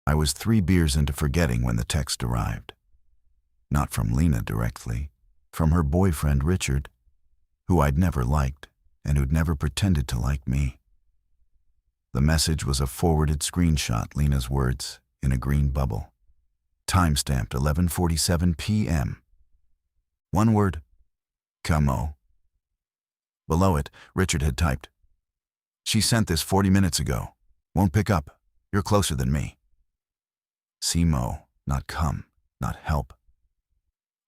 I was 3 beers into forgetting when the text arrived. Not from Lena directly, from her boyfriend Richard, who I'd never liked and who'd never pretended to like me. The message was a forwarded screenshot, Lena's words, in a green bubble. Timestamped 11:47 p.m. One word, "Come-o." Below it, Richard had typed, "She sent this 40 minutes ago. Won't pick up. You're closer than me." See-mo, not come, not help.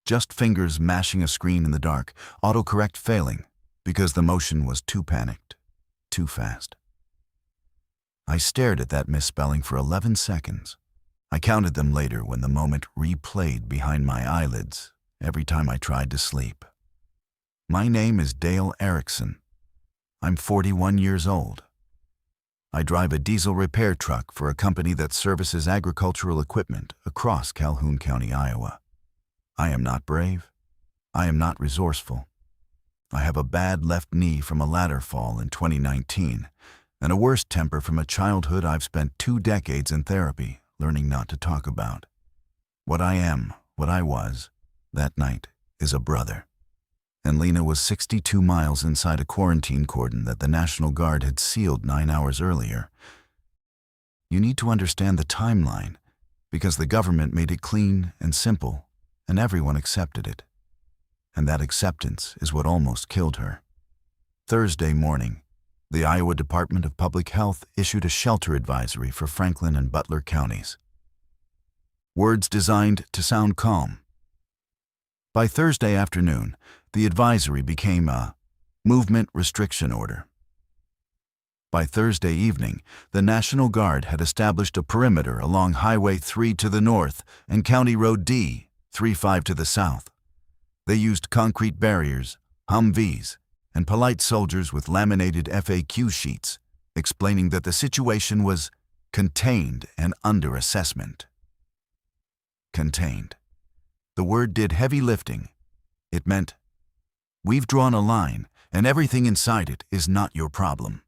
Just fingers mashing a screen in the dark, autocorrect failing, because the motion was too panicked, too fast. I stared at that misspelling for 11 seconds. I counted them later when the moment replayed behind my eyelids every time I tried to sleep. My name is Dale Erickson. I'm 41 years old. I drive a diesel repair truck for a company that services agricultural equipment across Calhoun County, Iowa. I am not brave. I am not resourceful. I have a bad left knee from a ladder fall in 2019, and a worse temper from a childhood I've spent 2 decades in therapy learning not to talk about. What I am, what I was, that night, is a brother. And Lena was 62 miles inside a quarantine cordon that the National Guard had sealed 9 hours earlier. You need to understand the timeline, because the government made it clean and simple, and everyone accepted it. And that acceptance is what almost killed her. Thursday morning, the Iowa Department of Public Health issued a shelter advisory for Franklin and Butler counties. Words designed to sound calm. By Thursday afternoon, the advisory became a movement restriction order. By Thursday evening, the National Guard had established a perimeter along Highway 3 to the north and County Road D, 35 to the south. They used concrete barriers, Humvees, and polite soldiers with laminated FAQ sheets, explaining that the situation was contained and under assessment. Contained. The word did heavy lifting. It meant, we've drawn a line, and everything inside it is not your problem.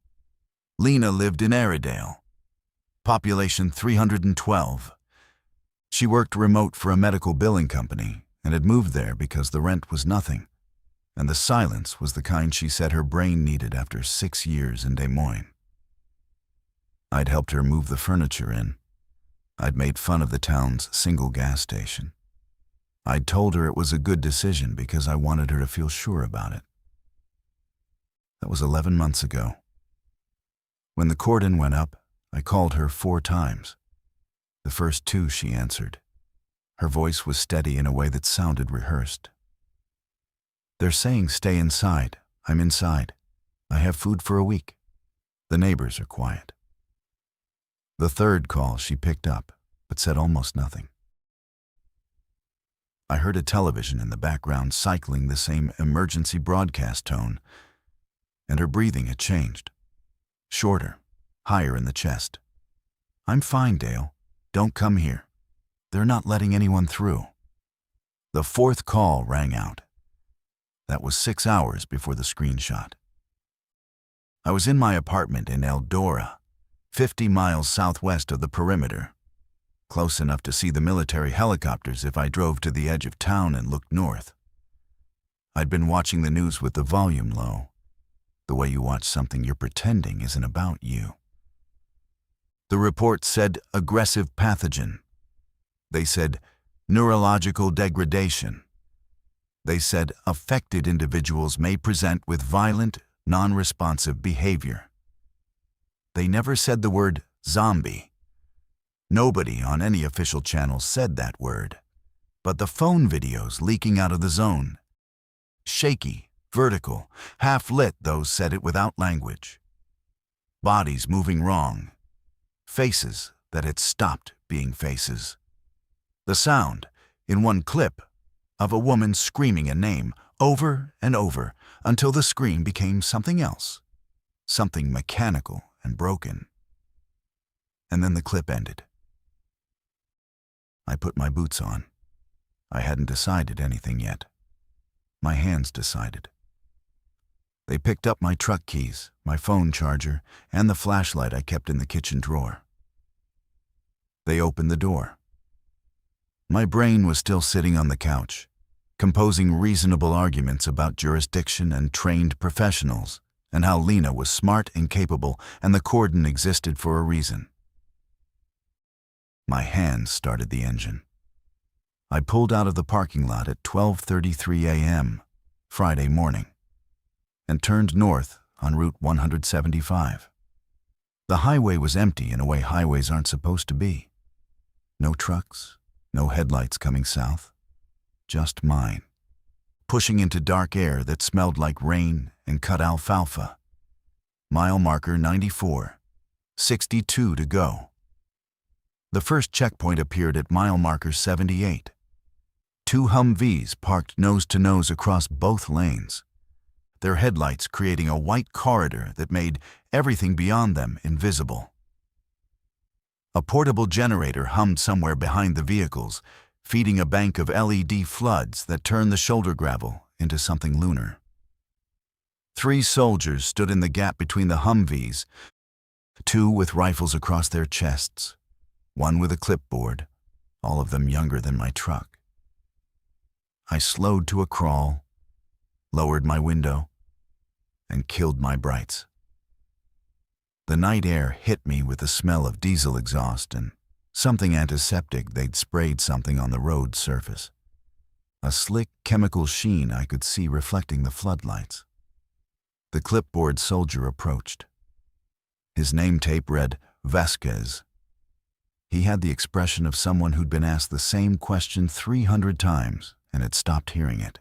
Lena lived in Airedale. Population 312. She worked remote for a medical billing company and had moved there because the rent was nothing, and the silence was the kind she said her brain needed after 6 years in Des Moines. I'd helped her move the furniture in. I'd made fun of the town's single gas station. I'd told her it was a good decision because I wanted her to feel sure about it. That was 11 months ago. When the cordon went up, I called her 4 times. The first 2 she answered. Her voice was steady in a way that sounded rehearsed. "They're saying stay inside. I'm inside. I have food for a week. The neighbors are quiet." The third call she picked up, but said almost nothing. I heard a television in the background cycling the same emergency broadcast tone, and her breathing had changed. Shorter, higher in the chest. "I'm fine, Dale. Don't come here. They're not letting anyone through." The 4th call rang out. That was 6 hours before the screenshot. I was in my apartment in Eldora, 50 miles southwest of the perimeter, close enough to see the military helicopters if I drove to the edge of town and looked north. I'd been watching the news with the volume low, the way you watch something you're pretending isn't about you. The report said aggressive pathogen. They said neurological degradation. They said affected individuals may present with violent, non-responsive behavior. They never said the word zombie. Nobody on any official channel said that word, but the phone videos leaking out of the zone, shaky, vertical, half-lit, those said it without language. Bodies moving wrong. Faces that had stopped being faces. The sound, in one clip, of a woman screaming a name over and over until the scream became something else, something mechanical and broken. And then the clip ended. I put my boots on. I hadn't decided anything yet. My hands decided. They picked up my truck keys, my phone charger, and the flashlight I kept in the kitchen drawer. They opened the door. My brain was still sitting on the couch, composing reasonable arguments about jurisdiction and trained professionals, and how Lena was smart and capable, and the cordon existed for a reason. My hands started the engine. I pulled out of the parking lot at 12:33 a.m. Friday morning and turned north on Route 175. The highway was empty in a way highways aren't supposed to be. No trucks, no headlights coming south, just mine, pushing into dark air that smelled like rain and cut alfalfa. Mile marker 94, 62 to go. The first checkpoint appeared at mile marker 78. 2 Humvees parked nose to nose across both lanes, their headlights creating a white corridor that made everything beyond them invisible. A portable generator hummed somewhere behind the vehicles, feeding a bank of LED floods that turned the shoulder gravel into something lunar. 3 soldiers stood in the gap between the Humvees, 2 with rifles across their chests, 1 with a clipboard, all of them younger than my truck. I slowed to a crawl, lowered my window, and killed my brights. The night air hit me with the smell of diesel exhaust and something antiseptic. They'd sprayed something on the road surface. A slick chemical sheen I could see reflecting the floodlights. The clipboard soldier approached. His name tape read Vasquez. He had the expression of someone who'd been asked the same question 300 times and had stopped hearing it.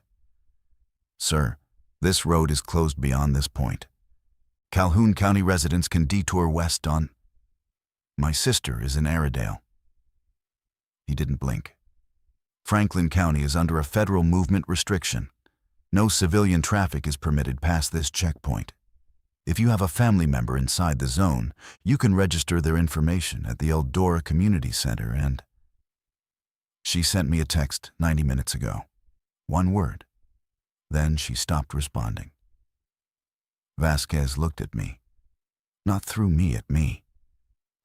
"Sir, this road is closed beyond this point. Calhoun County residents can detour west on... My sister is in Airedale." He didn't blink. "Franklin County is under a federal movement restriction. No civilian traffic is permitted past this checkpoint. If you have a family member inside the zone, you can register their information at the Eldora Community Center and..." She sent me a text 90 minutes ago. 1 word. Then she stopped responding. Vasquez looked at me. Not through me at me.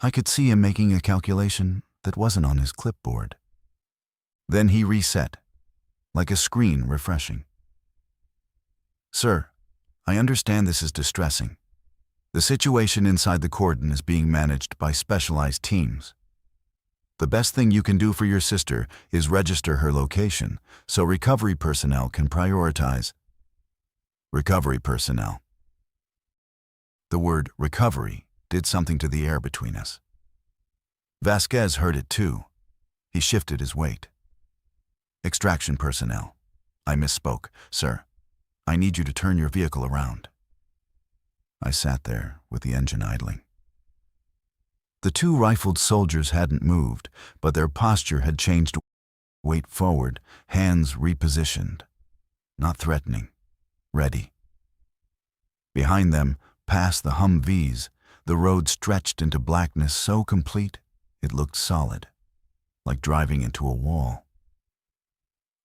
I could see him making a calculation that wasn't on his clipboard. Then he reset, like a screen refreshing. "Sir, I understand this is distressing. The situation inside the cordon is being managed by specialized teams. The best thing you can do for your sister is register her location so recovery personnel can prioritize." Recovery personnel. The word recovery did something to the air between us. Vasquez heard it too. He shifted his weight. "Extraction personnel. I misspoke. Sir, I need you to turn your vehicle around." I sat there with the engine idling. The 2 rifled soldiers hadn't moved, but their posture had changed. Weight forward, hands repositioned. Not threatening. Ready. Behind them, past the Humvees, the road stretched into blackness so complete it looked solid, like driving into a wall.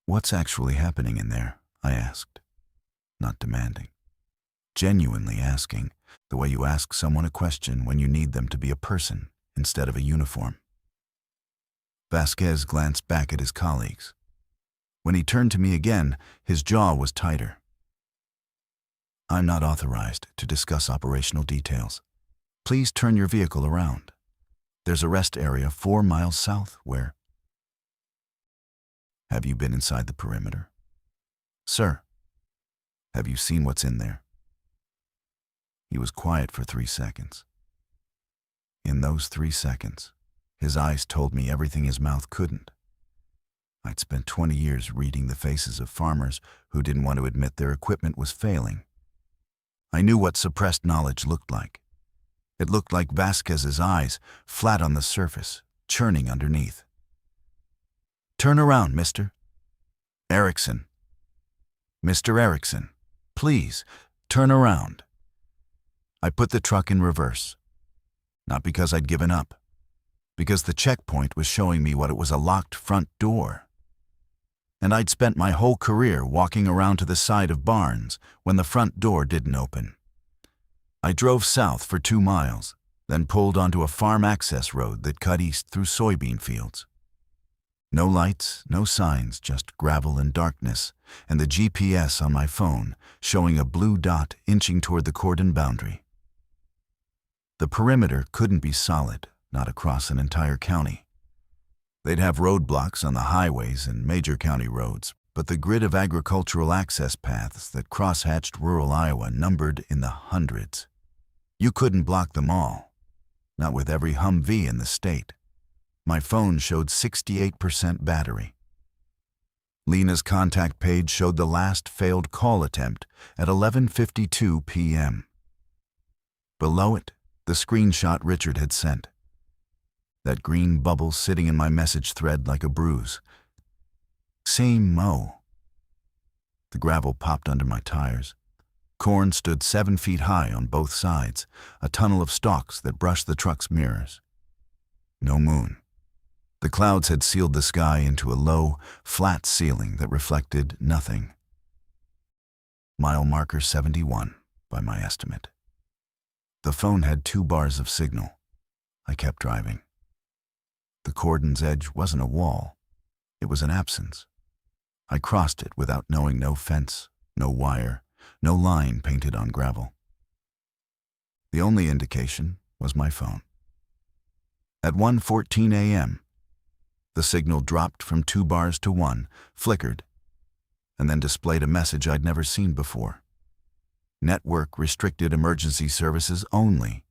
"What's actually happening in there?" I asked. Not demanding. Genuinely asking, the way you ask someone a question when you need them to be a person instead of a uniform. Vasquez glanced back at his colleagues. When he turned to me again, his jaw was tighter. "I'm not authorized to discuss operational details. Please turn your vehicle around. There's a rest area 4 miles south where..." "Have you been inside the perimeter?" "Sir, have you seen what's in there?" He was quiet for 3 seconds. In those 3 seconds, his eyes told me everything his mouth couldn't. I'd spent 20 years reading the faces of farmers who didn't want to admit their equipment was failing. I knew what suppressed knowledge looked like. It looked like Vasquez's eyes, flat on the surface, churning underneath. "Turn around, Mr. Erickson. Mr. Erickson, please, turn around." I put the truck in reverse. Not because I'd given up, because the checkpoint was showing me what it was: a locked front door. And I'd spent my whole career walking around to the side of barns when the front door didn't open. I drove south for 2 miles, then pulled onto a farm access road that cut east through soybean fields. No lights, no signs, just gravel and darkness, and the GPS on my phone showing a blue dot inching toward the cordon boundary. The perimeter couldn't be solid, not across an entire county. They'd have roadblocks on the highways and major county roads, but the grid of agricultural access paths that crosshatched rural Iowa numbered in the hundreds. You couldn't block them all, not with every Humvee in the state. My phone showed 68% battery. Lena's contact page showed the last failed call attempt at 11:52 p.m. Below it, the screenshot Richard had sent. That green bubble sitting in my message thread like a bruise. Same Mo. The gravel popped under my tires. Corn stood 7 feet high on both sides, a tunnel of stalks that brushed the truck's mirrors. No moon. The clouds had sealed the sky into a low, flat ceiling that reflected nothing. Mile marker 71, by my estimate. The phone had 2 bars of signal. I kept driving. The cordon's edge wasn't a wall. It was an absence. I crossed it without knowing no fence, no wire, no line painted on gravel. The only indication was my phone. At 1:14 a.m., the signal dropped from 2 bars to 1, flickered, and then displayed a message I'd never seen before. Network restricted emergency services only.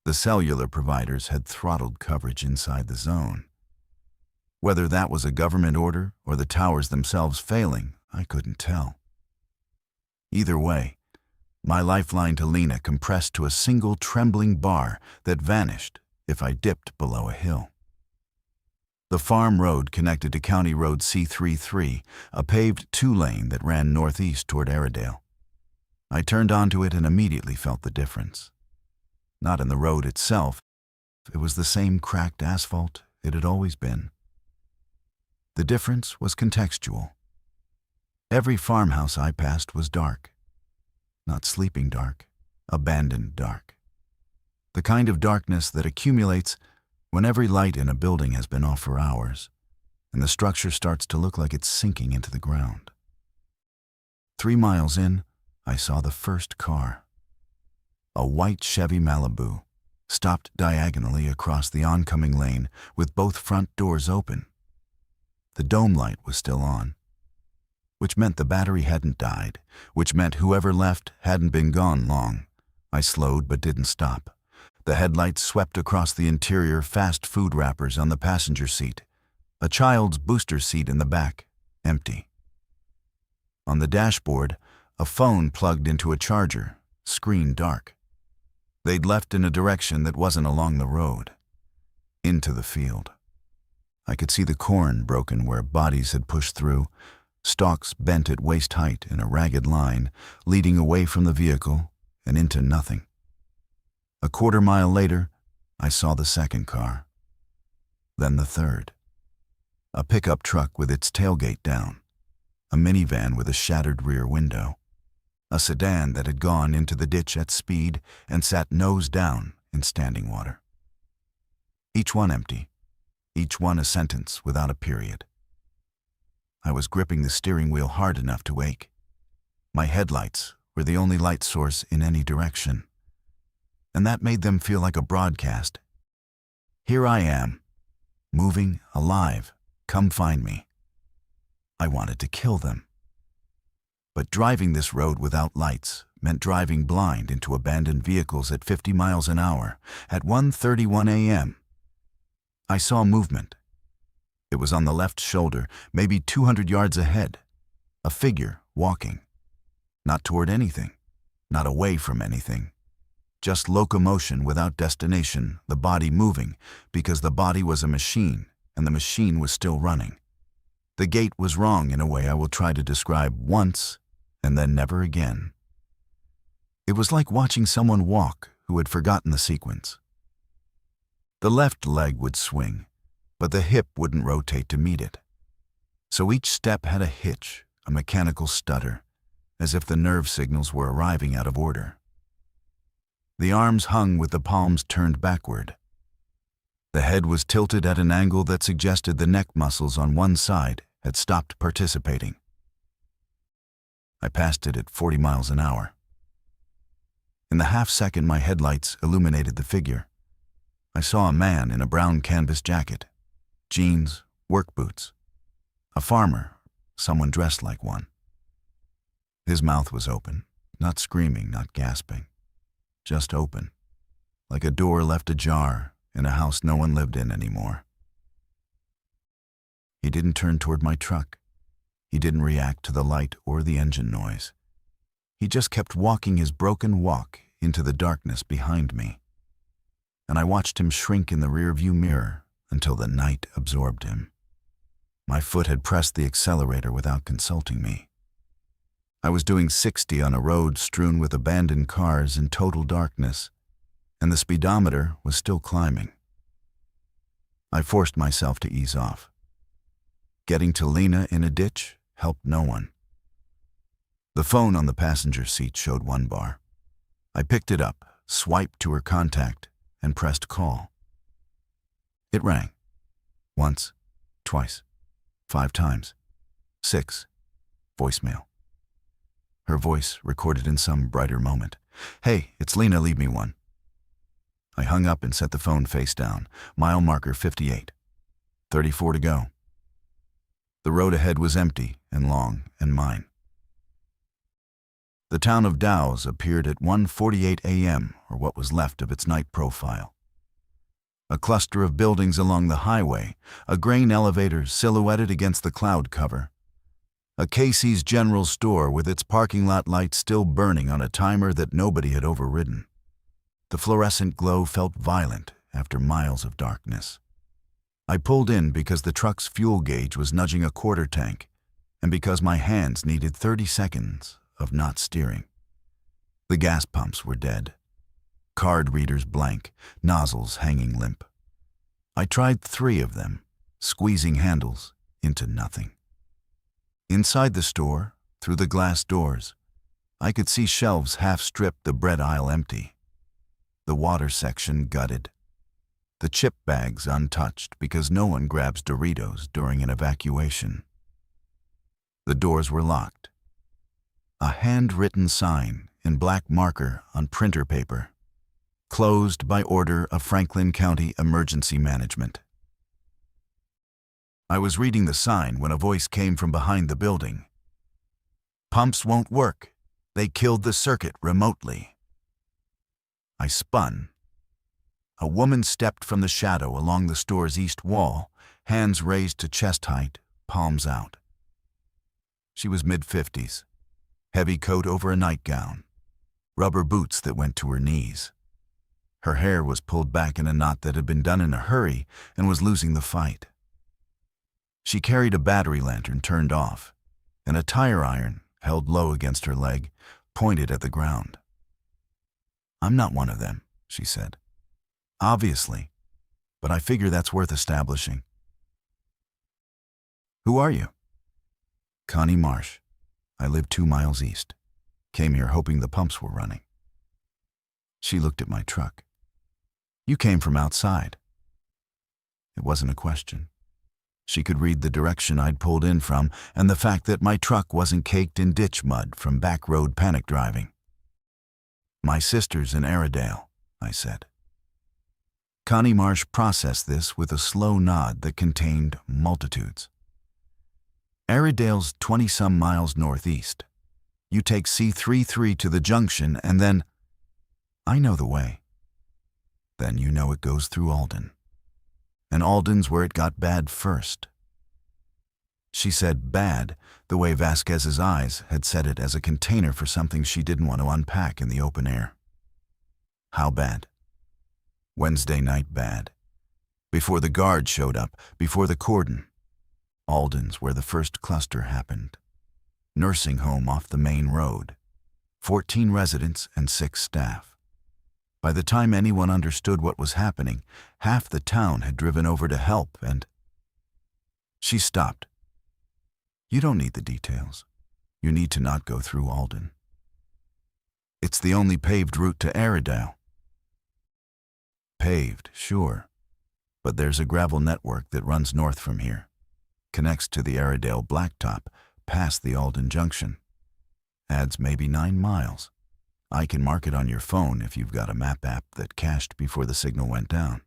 The cellular providers had throttled coverage inside the zone. Whether that was a government order or the towers themselves failing, I couldn't tell. Either way, my lifeline to Lena compressed to a single trembling bar that vanished if I dipped below a hill. The farm road connected to County Road C33, a paved 2-lane that ran northeast toward Airedale. I turned onto it and immediately felt the difference. Not in the road itself, it was the same cracked asphalt it had always been. The difference was contextual. Every farmhouse I passed was dark. Not sleeping dark, abandoned dark. The kind of darkness that accumulates when every light in a building has been off for hours, and the structure starts to look like it's sinking into the ground. 3 miles in, I saw the first car. A white Chevy Malibu, stopped diagonally across the oncoming lane with both front doors open. The dome light was still on, which meant the battery hadn't died, which meant whoever left hadn't been gone long. I slowed but didn't stop. The headlights swept across the interior, fast food wrappers on the passenger seat. A child's booster seat in the back, empty. On the dashboard, a phone plugged into a charger, screen dark. They'd left in a direction that wasn't along the road, into the field. I could see the corn broken where bodies had pushed through, stalks bent at waist height in a ragged line, leading away from the vehicle and into nothing. A 1/4 mile later, I saw the second car. Then the third. A pickup truck with its tailgate down. A minivan with a shattered rear window. A sedan that had gone into the ditch at speed and sat nose down in standing water. Each one empty. Each one a sentence without a period. I was gripping the steering wheel hard enough to ache. My headlights were the only light source in any direction, and that made them feel like a broadcast. Here I am, moving, alive, come find me. I wanted to kill them. But driving this road without lights meant driving blind into abandoned vehicles at 50 miles an hour at 1:31 a.m. I saw movement. It was on the left shoulder, maybe 200 yards ahead. A figure walking. Not toward anything, not away from anything. Just locomotion without destination, the body moving, because the body was a machine, and the machine was still running. The gait was wrong in a way I will try to describe once, and then never again. It was like watching someone walk who had forgotten the sequence. The left leg would swing, but the hip wouldn't rotate to meet it. So each step had a hitch, a mechanical stutter, as if the nerve signals were arriving out of order. The arms hung with the palms turned backward. The head was tilted at an angle that suggested the neck muscles on one side had stopped participating. I passed it at 40 miles an hour. In the half-second my headlights illuminated the figure, I saw a man in a brown canvas jacket, jeans, work boots. A farmer, someone dressed like one. His mouth was open, not screaming, not gasping, just open, like a door left ajar in a house no one lived in anymore. He didn't turn toward my truck. He didn't react to the light or the engine noise. He just kept walking his broken walk into the darkness behind me. And I watched him shrink in the rearview mirror until the night absorbed him. My foot had pressed the accelerator without consulting me. I was doing 60 on a road strewn with abandoned cars in total darkness, and the speedometer was still climbing. I forced myself to ease off. Getting to Lena in a ditch helped no one. The phone on the passenger seat showed 1 bar. I picked it up, swiped to her contact, and pressed call. It rang. Once, twice, 5 times, 6. Voicemail. Her voice recorded in some brighter moment. "Hey, it's Lena, leave me one." I hung up and set the phone face down. Mile marker 58. 34 to go. The road ahead was empty and long and mine. The town of Dow's appeared at 1:48 a.m., or what was left of its night profile. A cluster of buildings along the highway, a grain elevator silhouetted against the cloud cover, a Casey's General Store with its parking lot lights still burning on a timer that nobody had overridden. The fluorescent glow felt violent after miles of darkness. I pulled in because the truck's fuel gauge was nudging a quarter tank, and because my hands needed 30 seconds of not steering. The gas pumps were dead. Card readers blank, nozzles hanging limp. I tried 3 of them, squeezing handles into nothing. Inside the store, through the glass doors, I could see shelves half-stripped, the bread aisle empty. The water section gutted. The chip bags untouched because no one grabs Doritos during an evacuation. The doors were locked. A handwritten sign in black marker on printer paper. Closed by order of Franklin County Emergency Management. I was reading the sign when a voice came from behind the building. "Pumps won't work. They killed the circuit remotely." I spun. A woman stepped from the shadow along the store's east wall, hands raised to chest height, palms out. She was mid-50s, heavy coat over a nightgown, rubber boots that went to her knees. Her hair was pulled back in a knot that had been done in a hurry and was losing the fight. She carried a battery lantern turned off, and a tire iron, held low against her leg, pointed at the ground. "I'm not one of them," she said. "Obviously, but I figure that's worth establishing." "Who are you?" "Connie Marsh. I live 2 miles east. Came here hoping the pumps were running." She looked at my truck. "You came from outside." It wasn't a question. She could read the direction I'd pulled in from and the fact that my truck wasn't caked in ditch mud from back road panic driving. "My sister's in Airedale," I said. Connie Marsh processed this with a slow nod that contained multitudes. "Airedale's 20-some miles northeast. You take C33 to the junction and then—" "I know the way." "Then you know it goes through Alden. And Alden's where it got bad first." She said bad the way Vasquez's eyes had said it as a container for something she didn't want to unpack in the open air. "How bad?" "Wednesday night bad. Before the guard showed up, before the cordon. Alden's where the first cluster happened. Nursing home off the main road. 14 residents and 6 staff. By the time anyone understood what was happening, half the town had driven over to help and—" She stopped. "You don't need the details. You need to not go through Alden. It's the only paved route to Airedale. paved, sure, but there's a gravel network that runs north from here, connects to the Airedale Blacktop, past the Alden Junction. Adds maybe 9 miles. I can mark it on your phone if you've got a map app that cached before the signal went down.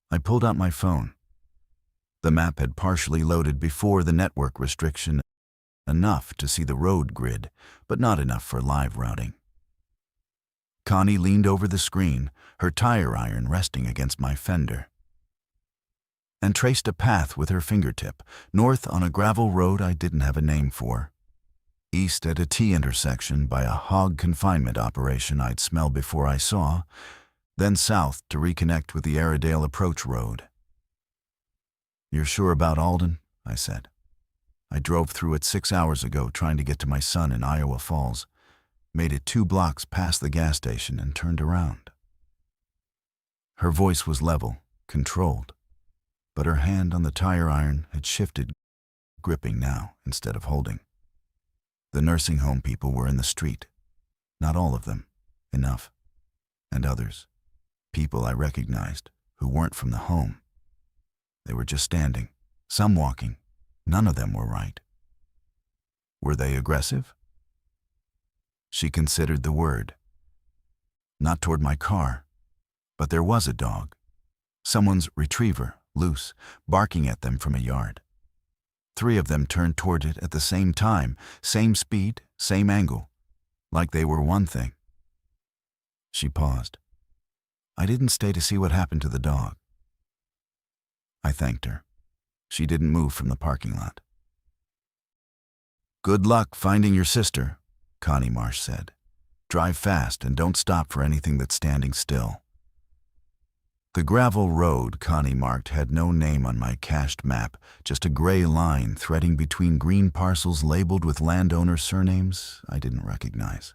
I pulled out my phone. The map had partially loaded before the network restriction, enough to see the road grid, but not enough for live routing. Connie leaned over the screen, her tire iron resting against my fender, and traced a path with her fingertip, north on a gravel road I didn't have a name for, east at a T-intersection by a hog confinement operation I'd smelled before I saw, then south to reconnect with the Airedale Approach Road. "You're sure about Alden?" I said. "I drove through it 6 hours ago trying to get to my son in Iowa Falls, made it 2 blocks past the gas station and turned around." Her voice was level, controlled, but her hand on the tire iron had shifted, gripping now instead of holding. The nursing home people were in the street. Not all of them, enough. And others, people I recognized, who weren't from the home. They were just standing, some walking. None of them were right. Were they aggressive? She considered the word. Not toward my car, but there was a dog. Someone's retriever, loose, barking at them from a yard. 3 of them turned toward it at the same time, same speed, same angle, like they were one thing. She paused. I didn't stay to see what happened to the dog. I thanked her. She didn't move from the parking lot. "Good luck finding your sister," Connie Marsh said. "Drive fast and don't stop for anything that's standing still." The gravel road Connie marked had no name on my cached map, just a gray line threading between green parcels labeled with landowner surnames I didn't recognize.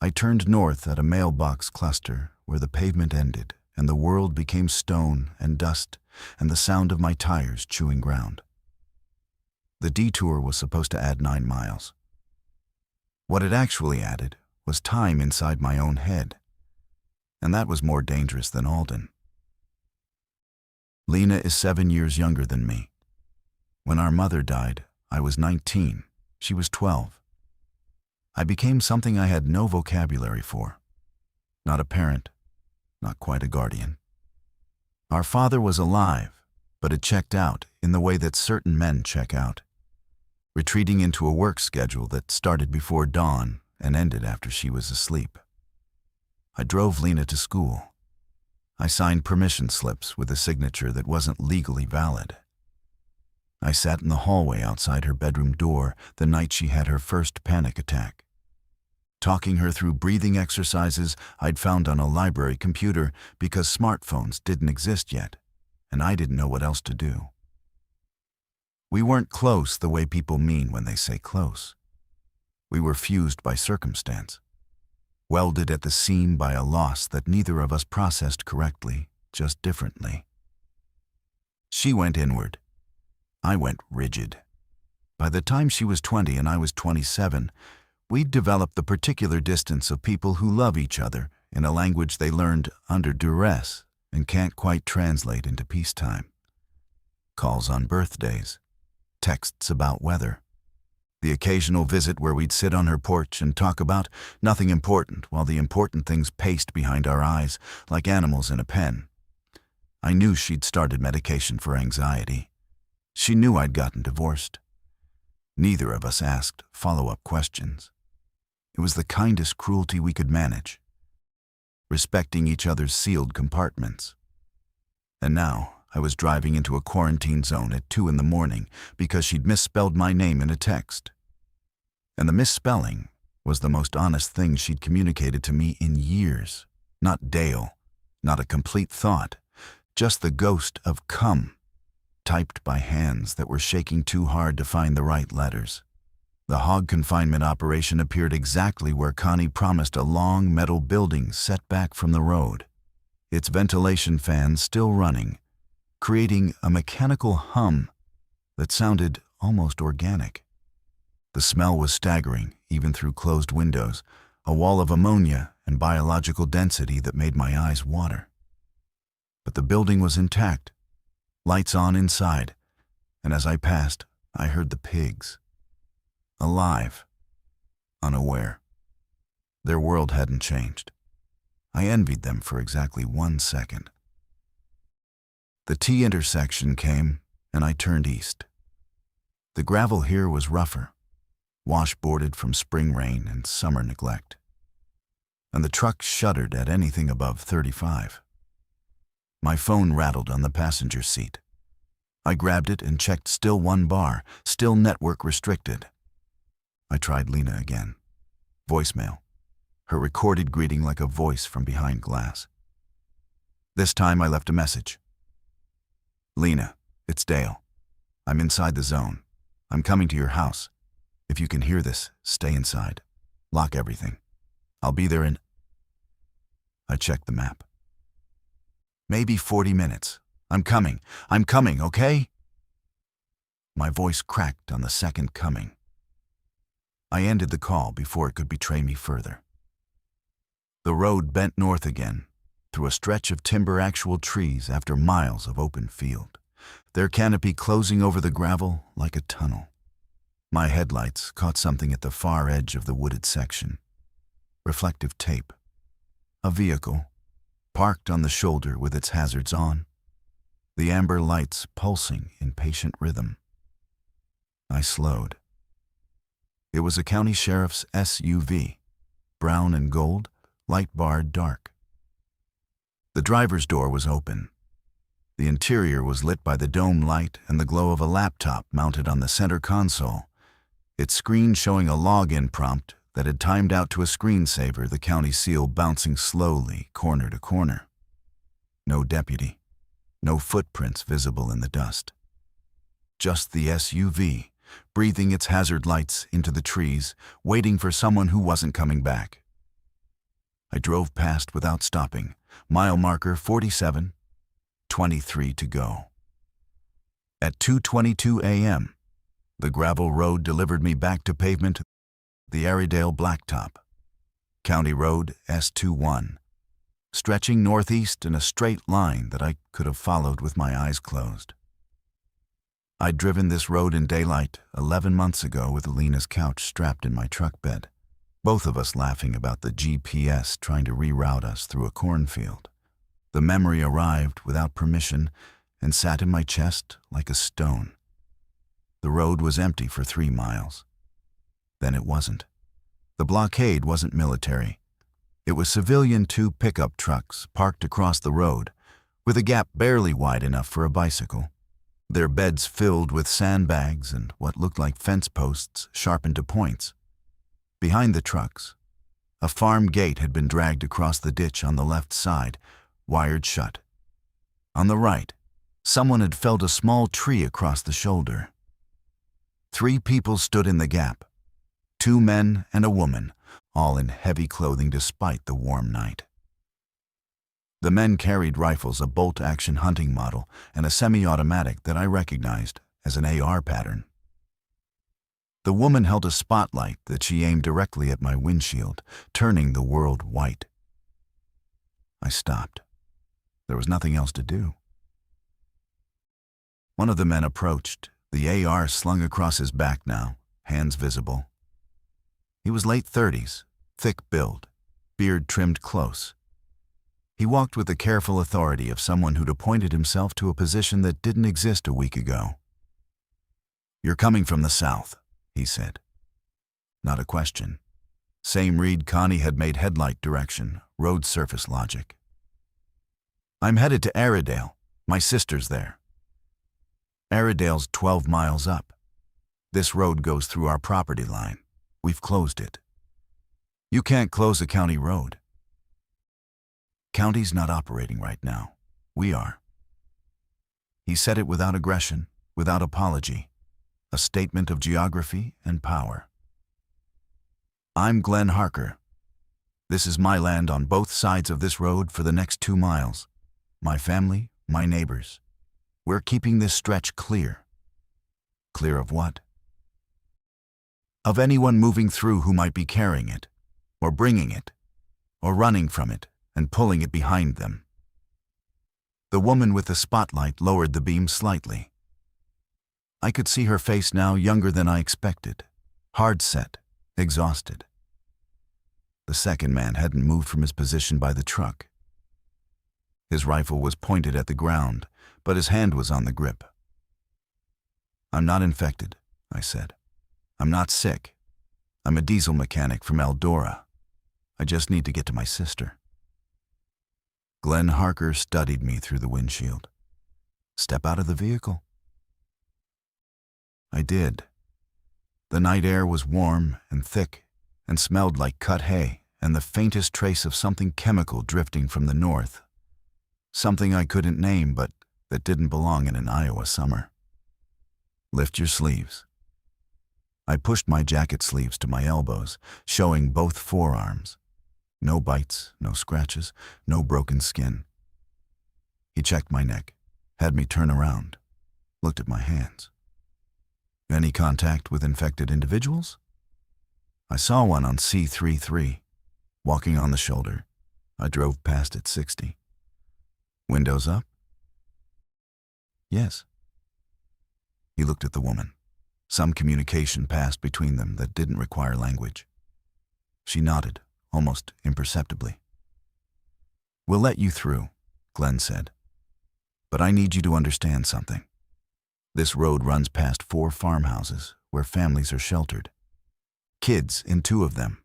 I turned north at a mailbox cluster where the pavement ended and the world became stone and dust and the sound of my tires chewing ground. The detour was supposed to add 9 miles. What it actually added was time inside my own head, and that was more dangerous than Alden. Lena is 7 years younger than me. When our mother died, I was 19. She was 12. I became something I had no vocabulary for. Not a parent, not quite a guardian. Our father was alive, but had checked out in the way that certain men check out, retreating into a work schedule that started before dawn and ended after she was asleep. I drove Lena to school. I signed permission slips with a signature that wasn't legally valid. I sat in the hallway outside her bedroom door the night she had her first panic attack, talking her through breathing exercises I'd found on a library computer because smartphones didn't exist yet, and I didn't know what else to do. We weren't close the way people mean when they say close. We were fused by circumstance, welded at the seam by a loss that neither of us processed correctly, just differently. She went inward. I went rigid. By the time she was 20 and I was 27, we'd developed the particular distance of people who love each other in a language they learned under duress and can't quite translate into peacetime. Calls on birthdays, texts about weather, the occasional visit where we'd sit on her porch and talk about nothing important while the important things paced behind our eyes like animals in a pen. I knew she'd started medication for anxiety. She knew I'd gotten divorced. Neither of us asked follow-up questions. It was the kindest cruelty we could manage, respecting each other's sealed compartments. And now I was driving into a quarantine zone at 2 a.m. because she'd misspelled my name in a text. And the misspelling was the most honest thing she'd communicated to me in years. Not Dale, not a complete thought, just the ghost of come, typed by hands that were shaking too hard to find the right letters. The hog confinement operation appeared exactly where Connie promised, a long metal building set back from the road, its ventilation fans still running, creating a mechanical hum that sounded almost organic. The smell was staggering, even through closed windows, a wall of ammonia and biological density that made my eyes water. but the building was intact, lights on inside, and as I passed, I heard the pigs. Alive, unaware. Their world hadn't changed. I envied them for exactly 1 second. The T intersection came, and I turned east. The gravel here was rougher, washboarded from spring rain and summer neglect, and the truck shuddered at anything above 35. My phone rattled on the passenger seat. I grabbed it and checked still 1 bar, still network restricted. I tried Lena again. Voicemail. Her recorded greeting like a voice from behind glass. This time I left a message. Lena, it's Dale. I'm inside the zone. I'm coming to your house. If you can hear this, stay inside. Lock everything. I'll be there in... I checked the map. Maybe 40 minutes. I'm coming, okay? My voice cracked on the second coming. I ended the call before it could betray me further. The road bent north again, through a stretch of timber-actual trees after miles of open field, their canopy closing over the gravel like a tunnel. My headlights caught something at the far edge of the wooded section. Reflective tape. A vehicle, parked on the shoulder with its hazards on. The amber lights pulsing in patient rhythm. I slowed. It was a county sheriff's SUV, brown and gold, light-barred dark. The driver's door was open. The interior was lit by the dome light and the glow of a laptop mounted on the center console, its screen showing a login prompt that had timed out to a screensaver, the county seal bouncing slowly corner to corner. No deputy, no footprints visible in the dust. Just the SUV, breathing its hazard lights into the trees, waiting for someone who wasn't coming back. I drove past without stopping, mile marker 47, 23 to go. At 2:22 a.m., the gravel road delivered me back to pavement, the Airedale Blacktop, County Road S21, stretching northeast in a straight line that I could have followed with my eyes closed. I'd driven this road in daylight 11 months ago with Lena's couch strapped in my truck bed, both of us laughing about the GPS trying to reroute us through a cornfield. The memory arrived without permission and sat in my chest like a stone. The road was empty for 3 miles. Then it wasn't. The blockade wasn't military. It was civilian 2 pickup trucks parked across the road, with a gap barely wide enough for a bicycle, their beds filled with sandbags and what looked like fence posts sharpened to points. Behind the trucks, a farm gate had been dragged across the ditch on the left side, wired shut. On the right, someone had felled a small tree across the shoulder. 3 people stood in the gap, 2 men and a woman, all in heavy clothing despite the warm night. The men carried rifles, a bolt-action hunting model, and a semi-automatic that I recognized as an AR pattern. The woman held a spotlight that she aimed directly at my windshield, turning the world white. I stopped. There was nothing else to do. One of the men approached, the AR slung across his back now, hands visible. He was late 30s, thick build, beard trimmed close. He walked with the careful authority of someone who'd appointed himself to a position that didn't exist a week ago. "You're coming from the south," he said. Not a question. Same read Connie had made headlight direction, road surface logic. "I'm headed to Airedale. My sister's there." Airedale's 12 miles up. This road goes through our property line. We've closed it. You can't close a county road. County's not operating right now. We are. He said it without aggression, without apology, a statement of geography and power. "I'm Glenn Harker. This is my land on both sides of this road for the next 2 miles. My family, my neighbors. We're keeping this stretch clear." Clear of what? Of anyone moving through who might be carrying it, or bringing it, or running from it and pulling it behind them. The woman with the spotlight lowered the beam slightly. I could see her face now, younger than I expected, hard-set, exhausted. The second man hadn't moved from his position by the truck. His rifle was pointed at the ground, but his hand was on the grip. "I'm not infected," I said. "I'm not sick. I'm a diesel mechanic from Eldora. I just need to get to my sister." Glenn Harker studied me through the windshield. "Step out of the vehicle." I did. The night air was warm and thick and smelled like cut hay and the faintest trace of something chemical drifting from the north. Something I couldn't name, but that didn't belong in an Iowa summer. "Lift your sleeves." I pushed my jacket sleeves to my elbows, showing both forearms. No bites, no scratches, no broken skin. He checked my neck, had me turn around, looked at my hands. "Any contact with infected individuals?" "I saw one on C33, walking on the shoulder. I drove past at 60. "Windows up?" "Yes." He looked at the woman. Some communication passed between them that didn't require language. She nodded, almost imperceptibly. "We'll let you through," Glenn said. "But I need you to understand something. This road runs past 4 farmhouses where families are sheltered. Kids in 2 of them.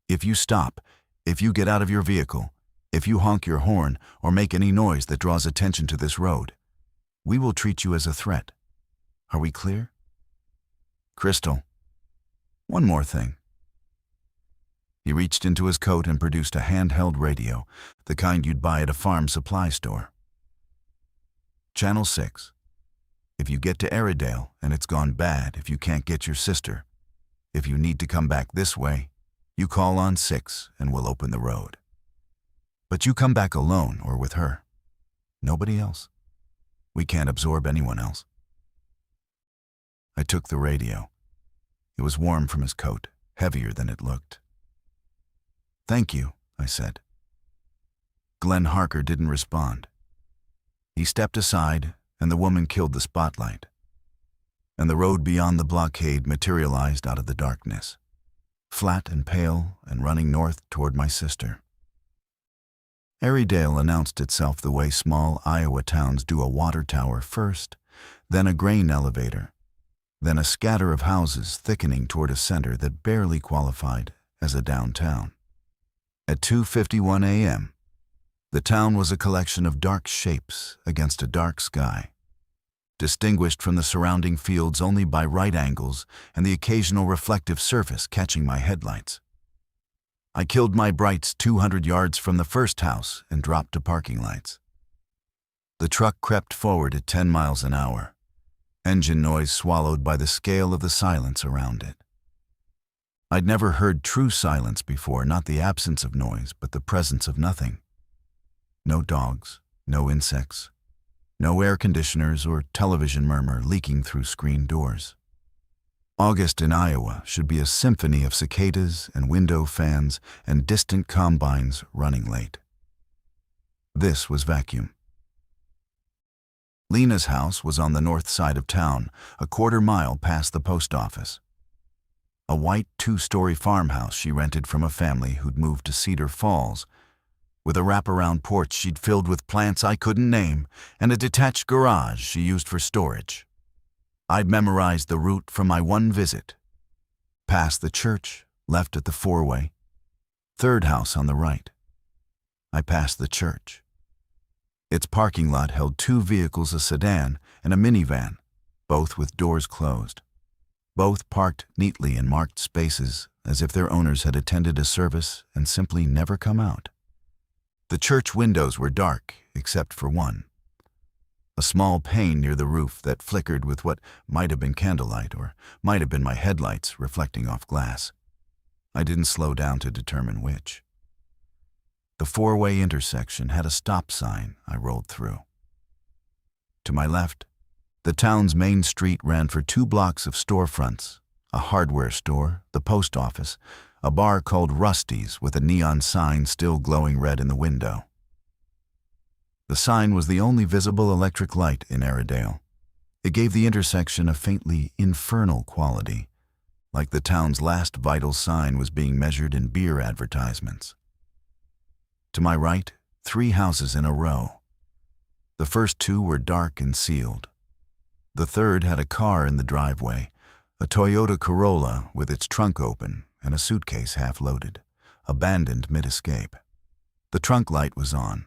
If you stop, if you get out of your vehicle, if you honk your horn or make any noise that draws attention to this road, we will treat you as a threat. Are we clear?" "Crystal. One more thing." He reached into his coat and produced a handheld radio, the kind you'd buy at a farm supply store. "Channel 6. If you get to Airedale and it's gone bad, if you can't get your sister, if you need to come back this way, you call on 6 and we'll open the road. But you come back alone or with her. Nobody else. We can't absorb anyone else." I took the radio. It was warm from his coat, heavier than it looked. "Thank you," I said. Glenn Harker didn't respond. He stepped aside, and the woman killed the spotlight. And the road beyond the blockade materialized out of the darkness, flat and pale and running north toward my sister. Airedale announced itself the way small Iowa towns do: a water tower first, then a grain elevator, then a scatter of houses thickening toward a center that barely qualified as a downtown. At 2:51 a.m., the town was a collection of dark shapes against a dark sky, distinguished from the surrounding fields only by right angles and the occasional reflective surface catching my headlights. I killed my brights 200 yards from the first house and dropped to parking lights. The truck crept forward at 10 miles an hour, engine noise swallowed by the scale of the silence around it. I'd never heard true silence before, not the absence of noise, but the presence of nothing. No dogs, no insects, no air conditioners or television murmur leaking through screen doors. August in Iowa should be a symphony of cicadas and window fans and distant combines running late. This was vacuum. Lena's house was on the north side of town, a quarter-mile past the post office. A white 2-story farmhouse she rented from a family who'd moved to Cedar Falls, with a wraparound porch she'd filled with plants I couldn't name and a detached garage she used for storage. I'd memorized the route from my one visit. Past the church, left at the 4-way. 3rd house on the right. I passed the church. Its parking lot held 2 vehicles, a sedan and a minivan, both with doors closed. Both parked neatly in marked spaces as if their owners had attended a service and simply never come out. The church windows were dark, except for one. A small pane near the roof that flickered with what might have been candlelight or might have been my headlights reflecting off glass. I didn't slow down to determine which. The 4-way intersection had a stop sign I rolled through. To my left, the town's main street ran for 2 blocks of storefronts, a hardware store, the post office, a bar called Rusty's with a neon sign still glowing red in the window. The sign was the only visible electric light in Airedale. It gave the intersection a faintly infernal quality, like the town's last vital sign was being measured in beer advertisements. To my right, 3 houses in a row. The first 2 were dark and sealed. The third had a car in the driveway, a Toyota Corolla with its trunk open and a suitcase half loaded, abandoned mid-escape. The trunk light was on,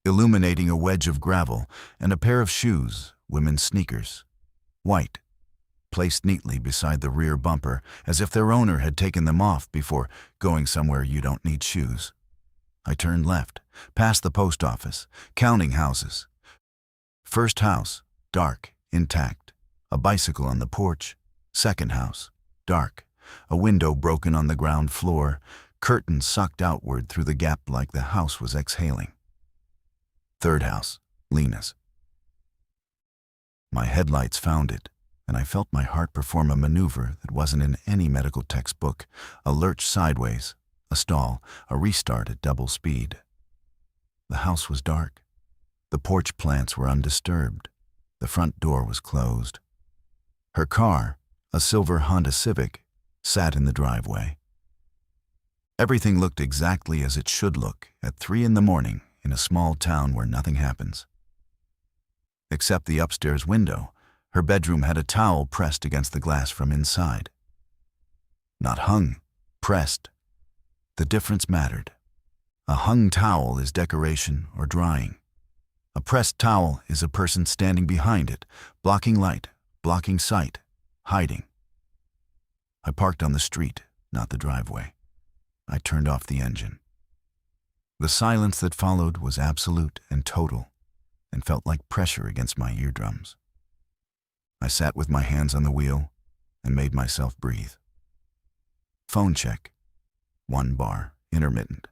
illuminating a wedge of gravel and a pair of shoes, women's sneakers, white, placed neatly beside the rear bumper as if their owner had taken them off before going somewhere you don't need shoes. I turned left, past the post office, counting houses. First house, dark, intact, a bicycle on the porch. Second house, dark, a window broken on the ground floor, curtains sucked outward through the gap like the house was exhaling. Third house, Lena's. My headlights found it, and I felt my heart perform a maneuver that wasn't in any medical textbook, a lurch sideways, a stall, a restart at double speed. The house was dark. The porch plants were undisturbed. The front door was closed. Her car, a silver Honda Civic, sat in the driveway. Everything looked exactly as it should look at 3 in the morning in a small town where nothing happens. Except the upstairs window, her bedroom had a towel pressed against the glass from inside. Not hung, pressed. The difference mattered. A hung towel is decoration or drying. A pressed towel is a person standing behind it, blocking light, blocking sight, hiding. I parked on the street, not the driveway. I turned off the engine. The silence that followed was absolute and total, and felt like pressure against my eardrums. I sat with my hands on the wheel and made myself breathe. Phone check. 1 bar, intermittent.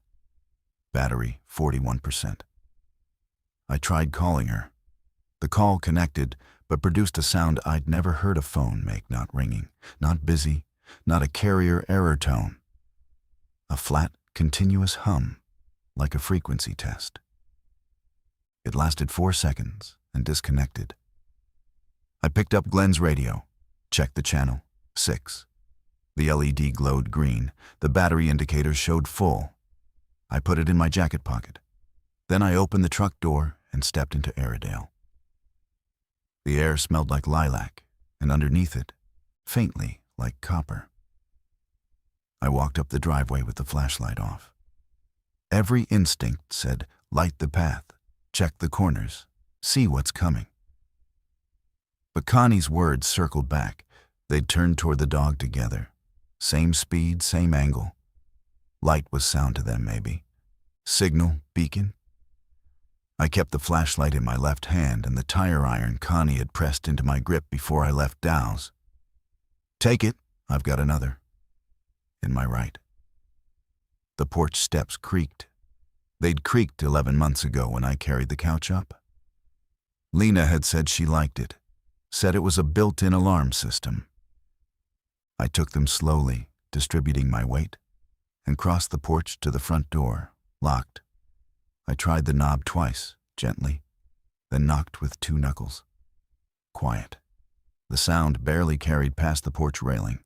Battery, 41%. I tried calling her. The call connected, but produced a sound I'd never heard a phone make, not ringing, not busy, not a carrier error tone. A flat, continuous hum, like a frequency test. It lasted 4 seconds and disconnected. I picked up Glenn's radio, checked the channel, 6. The LED glowed green, the battery indicator showed full. I put it in my jacket pocket. Then I opened the truck door and stepped into Airedale. The air smelled like lilac, and underneath it, faintly like copper. I walked up the driveway with the flashlight off. Every instinct said, light the path, check the corners, see what's coming. But Connie's words circled back. They'd turned toward the dog together. Same speed, same angle. Light was sound to them, maybe. Signal, beacon. I kept the flashlight in my left hand and the tire iron Connie had pressed into my grip before I left Dow's. Take it, I've got another. In my right. The porch steps creaked. They'd creaked 11 months ago when I carried the couch up. Lena had said she liked it, said it was a built-in alarm system. I took them slowly, distributing my weight, and crossed the porch to the front door, locked. I tried the knob twice, gently, then knocked with 2 knuckles. Quiet. The sound barely carried past the porch railing.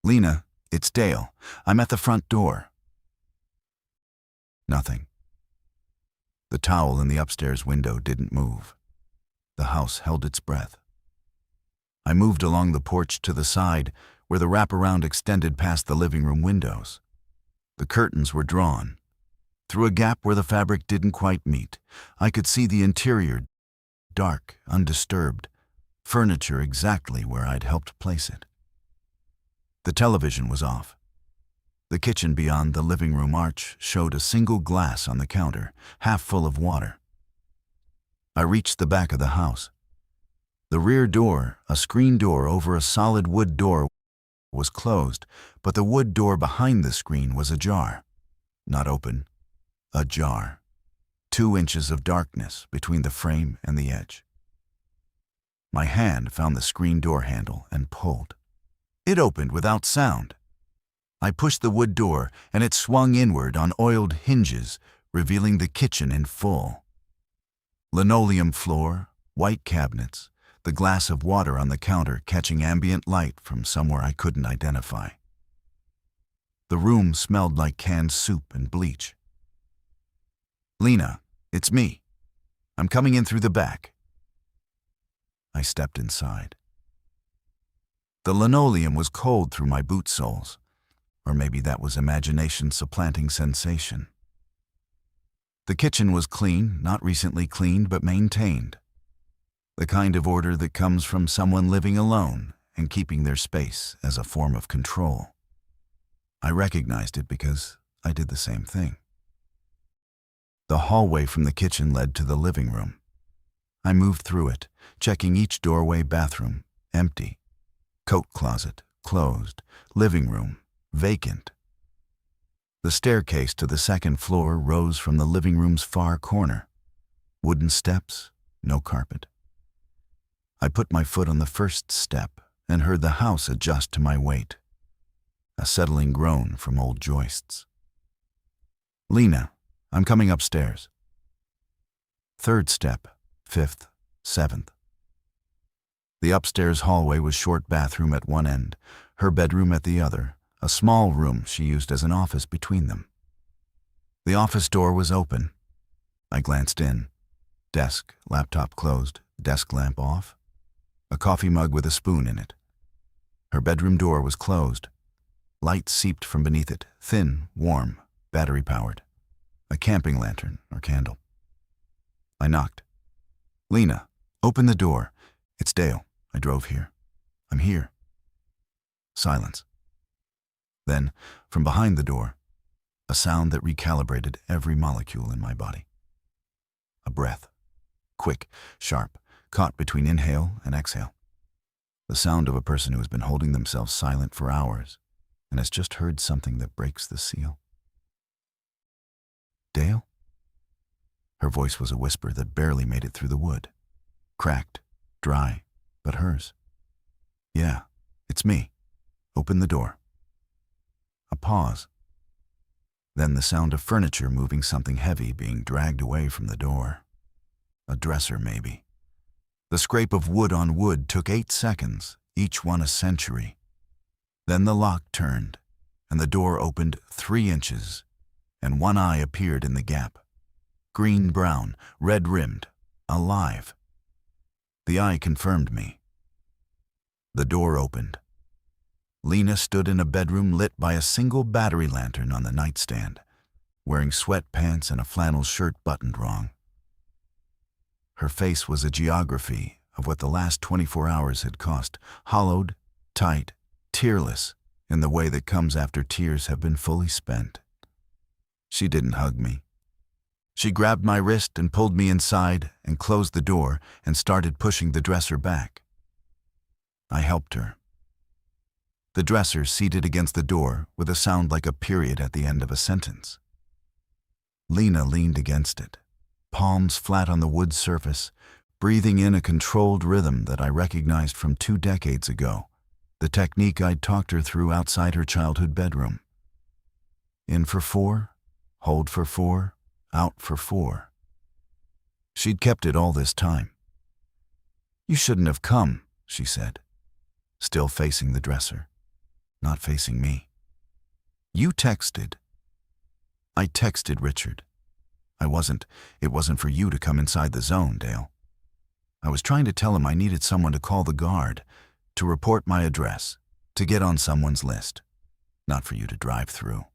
Lena, it's Dale. I'm at the front door. Nothing. The towel in the upstairs window didn't move. The house held its breath. I moved along the porch to the side, where the wraparound extended past the living room windows. The curtains were drawn. Through a gap where the fabric didn't quite meet, I could see the interior, dark, undisturbed, furniture exactly where I'd helped place it. The television was off. The kitchen beyond the living room arch showed a single glass on the counter, half full of water. I reached the back of the house. The rear door, a screen door over a solid wood door, was closed, but the wood door behind the screen was ajar. Not open, ajar. 2 inches of darkness between the frame and the edge. My hand found the screen door handle and pulled. It opened without sound. I pushed the wood door and it swung inward on oiled hinges, revealing the kitchen in full. Linoleum floor, white cabinets, the glass of water on the counter catching ambient light from somewhere I couldn't identify. The room smelled like canned soup and bleach. "Lena, it's me. I'm coming in through the back." I stepped inside. The linoleum was cold through my boot soles, or maybe that was imagination supplanting sensation. The kitchen was clean, not recently cleaned, but maintained. The kind of order that comes from someone living alone and keeping their space as a form of control. I recognized it because I did the same thing. The hallway from the kitchen led to the living room. I moved through it, checking each doorway. Bathroom, empty. Coat closet, closed. Living room, vacant. The staircase to the second floor rose from the living room's far corner. Wooden steps, no carpet. I put my foot on the first step and heard the house adjust to my weight. A settling groan from old joists. "Lena, I'm coming upstairs." Third step, fifth, seventh. The upstairs hallway was short bathroom at one end, her bedroom at the other, a small room she used as an office between them. The office door was open. I glanced in. Desk, laptop closed, desk lamp off. A coffee mug with a spoon in it. Her bedroom door was closed. Light seeped from beneath it, thin, warm, battery-powered. A camping lantern or candle. I knocked. "Lena, open the door. It's Dale. I drove here. I'm here." Silence. Then, from behind the door, a sound that recalibrated every molecule in my body. A breath. Quick, sharp, caught between inhale and exhale. The sound of a person who has been holding themselves silent for hours and has just heard something that breaks the seal. "Dale?" Her voice was a whisper that barely made it through the wood. Cracked, dry, but hers. "Yeah, it's me. Open the door." A pause. Then the sound of furniture moving, something heavy being dragged away from the door. A dresser, maybe. The scrape of wood on wood took 8 seconds, each one a century. Then the lock turned, and the door opened 3 inches, and one eye appeared in the gap. Green-brown, red-rimmed, alive. The eye confirmed me. The door opened. Lena stood in a bedroom lit by a single battery lantern on the nightstand, wearing sweatpants and a flannel shirt buttoned wrong. Her face was a geography of what the last 24 hours had cost, hollowed, tight, tearless, in the way that comes after tears have been fully spent. She didn't hug me. She grabbed my wrist and pulled me inside and closed the door and started pushing the dresser back. I helped her. The dresser seated against the door with a sound like a period at the end of a sentence. Lena leaned against it, palms flat on the wood surface, breathing in a controlled rhythm that I recognized from 2 decades ago, the technique I'd talked her through outside her childhood bedroom. In for 4, hold for 4, out for 4. She'd kept it all this time. "You shouldn't have come," she said, still facing the dresser, not facing me. "You texted." I texted Richard. It wasn't for you to come inside the zone, Dale. I was trying to tell him I needed someone to call the guard, to report my address, to get on someone's list, not for you to drive through.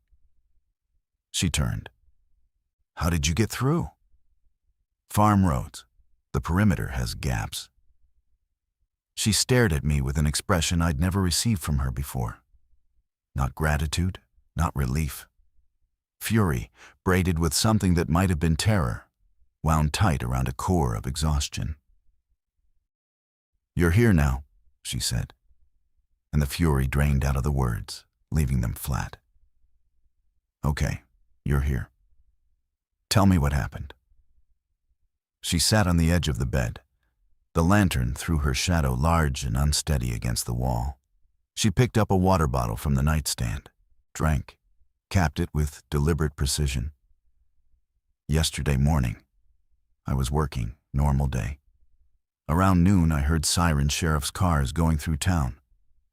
She turned. "How did you get through?" "Farm roads. The perimeter has gaps." She stared at me with an expression I'd never received from her before. Not gratitude, not relief. Fury, braided with something that might have been terror, wound tight around a core of exhaustion. "You're here now," she said, and the fury drained out of the words, leaving them flat. "Okay, you're here. Tell me what happened." She sat on the edge of the bed. The lantern threw her shadow large and unsteady against the wall. She picked up a water bottle from the nightstand, drank, capped it with deliberate precision. "Yesterday morning, I was working, Normal day. Around noon, I heard siren sheriff's cars going through town,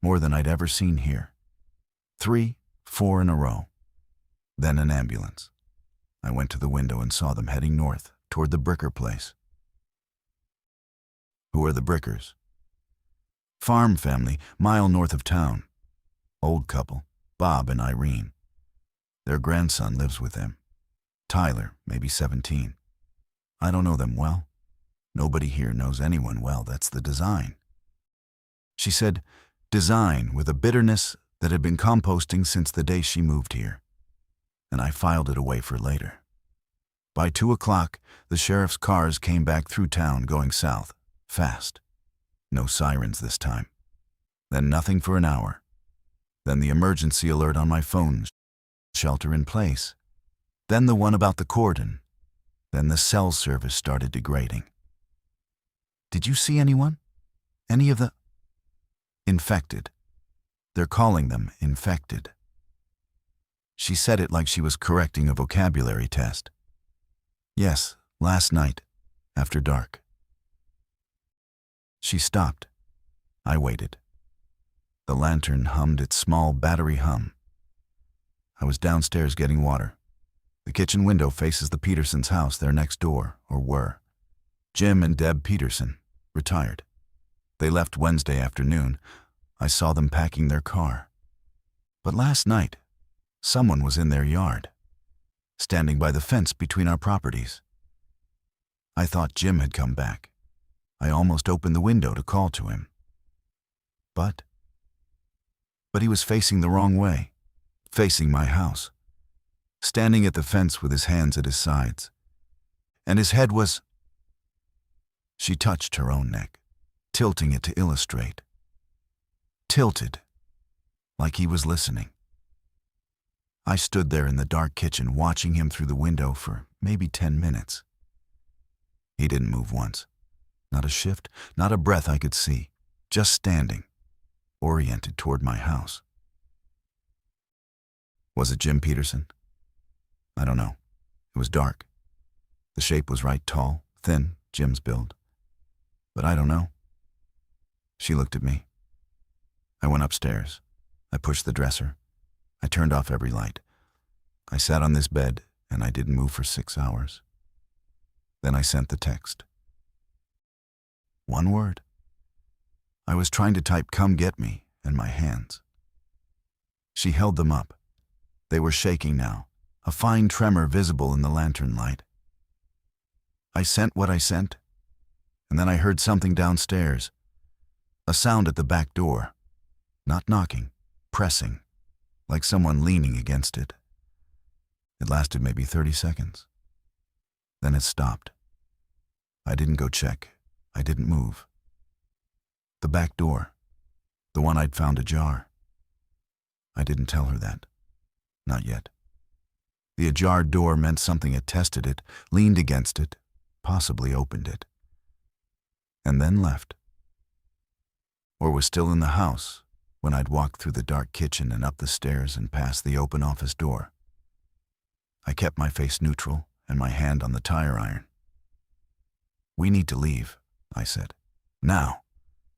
more than I'd ever seen here. 3, 4 in a row. Then an ambulance. I went to the window and saw them heading north, toward the Bricker place. Who are the Brickers? Farm family, mile north of town. Old couple, Bob and Irene. Their grandson lives with them. Tyler, maybe 17. I don't know them well. Nobody here knows anyone well. That's the design. She said, design, with a bitterness that had been composting since the day she moved here. And I filed it away for later. By 2 o'clock, the sheriff's cars came back through town going south, fast. No sirens this time. Then nothing for an hour. Then the emergency alert on my phone, shelter in place. Then the one about the cordon. Then the cell service started degrading. Did you see anyone? Any of the... Infected. They're calling them infected. She said it like she was correcting a vocabulary test. Yes, last night, after dark. She stopped. I waited. The lantern hummed its small battery hum. I was downstairs getting water. The kitchen window faces the Petersons' house. They're next door, or were. Jim and Deb Peterson, retired. They left Wednesday afternoon. I saw them packing their car. But last night, someone was in their yard, standing by the fence between our properties. I thought Jim had come back. I almost opened the window to call to him. But he was facing the wrong way, facing my house, standing at the fence with his hands at his sides. And his head was... She touched her own neck, tilting it to illustrate. Tilted, like he was listening. I stood there in the dark kitchen watching him through the window for maybe 10 minutes. He didn't move once. Not a shift, not a breath I could see. Just standing, oriented toward my house. Was it Jim Peterson? I don't know. It was dark. The shape was right, tall, thin, Jim's build. But I don't know. She looked at me. I went upstairs. I pushed the dresser. I turned off every light. I sat on this bed, and I didn't move for 6 hours. Then I sent the text. One word. I was trying to type "come get me" in my hands. She held them up. They were shaking now, a fine tremor visible in the lantern light. I sent what I sent, and then I heard something downstairs. A sound at the back door. Not knocking, pressing, like someone leaning against it. It lasted maybe 30 seconds. Then it stopped. I didn't go check. I didn't move. The back door, the one I'd found ajar. I didn't tell her that. Not yet. The ajar door meant something had tested it, leaned against it, possibly opened it. And then left. Or was still in the house when I'd walked through the dark kitchen and up the stairs and past the open office door. I kept my face neutral and my hand on the tire iron. We need to leave, I said. Now,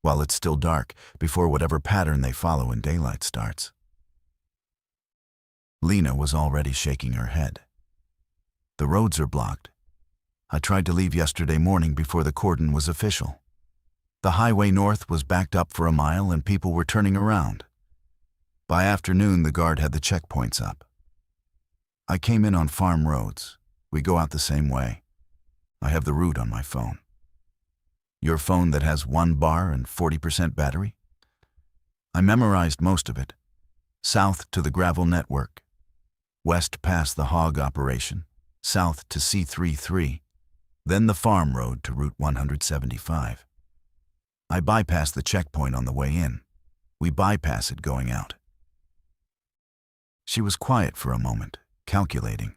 while it's still dark, before whatever pattern they follow when daylight starts. Lena was already shaking her head. The roads are blocked. I tried to leave yesterday morning before the cordon was official. The highway north was backed up for a mile and people were turning around. By afternoon, the guard had the checkpoints up. I came in on farm roads. We go out the same way. I have the route on my phone. Your phone that has 1 bar and 40% battery? I memorized most of it. South to the gravel network. West past the hog operation. South to C33. Then the farm road to Route 175. I bypassed the checkpoint on the way in. We bypass it going out. She was quiet for a moment, calculating.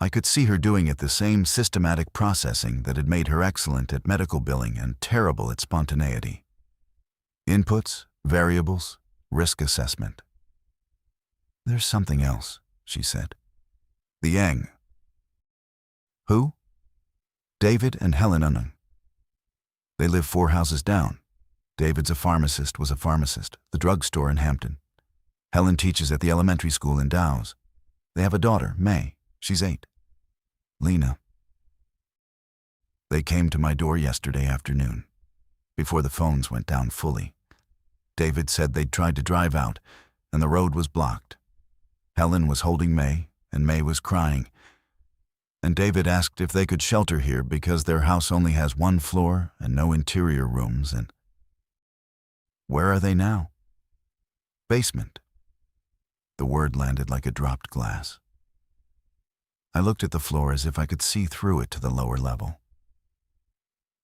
I could see her doing it the same systematic processing that had made her excellent at medical billing and terrible at spontaneity. Inputs, variables, risk assessment. There's something else, she said. The Yang. Who? David and Helen Unung. They live 4 houses down. David's a pharmacist, was a pharmacist, the drugstore in Hampton. Helen teaches at the elementary school in Dow's. They have a daughter, May. She's 8. Lena. They came to my door yesterday afternoon, before the phones went down fully. David said they'd tried to drive out, and the road was blocked. Helen was holding May, and May was crying. And David asked if they could shelter here because their house only has 1 floor and no interior rooms, and where are they now? Basement. The word landed like a dropped glass. I looked at the floor as if I could see through it to the lower level.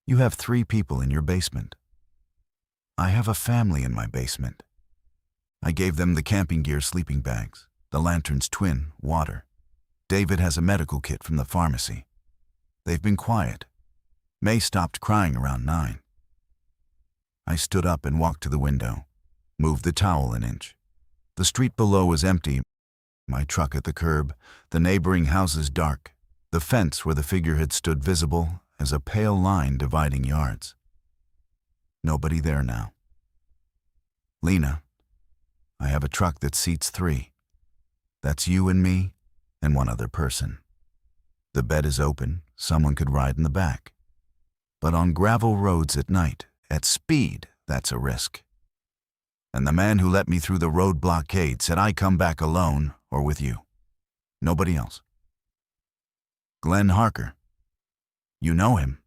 You have 3 people in your basement. I have a family in my basement. I gave them the camping gear sleeping bags, the lantern's twin, water. David has a medical kit from the pharmacy. They've been quiet. May stopped crying around 9. I stood up and walked to the window, moved the towel an inch. The street below was empty, my truck at the curb, the neighboring houses dark, the fence where the figure had stood visible as a pale line dividing yards. Nobody there now. Lena, I have a truck that seats 3. That's you and me and 1 other person. The bed is open, someone could ride in the back. But on gravel roads at night, at speed, that's a risk. And the man who let me through the road blockade said I come back alone or with you. Nobody else. Glenn Harker. You know him.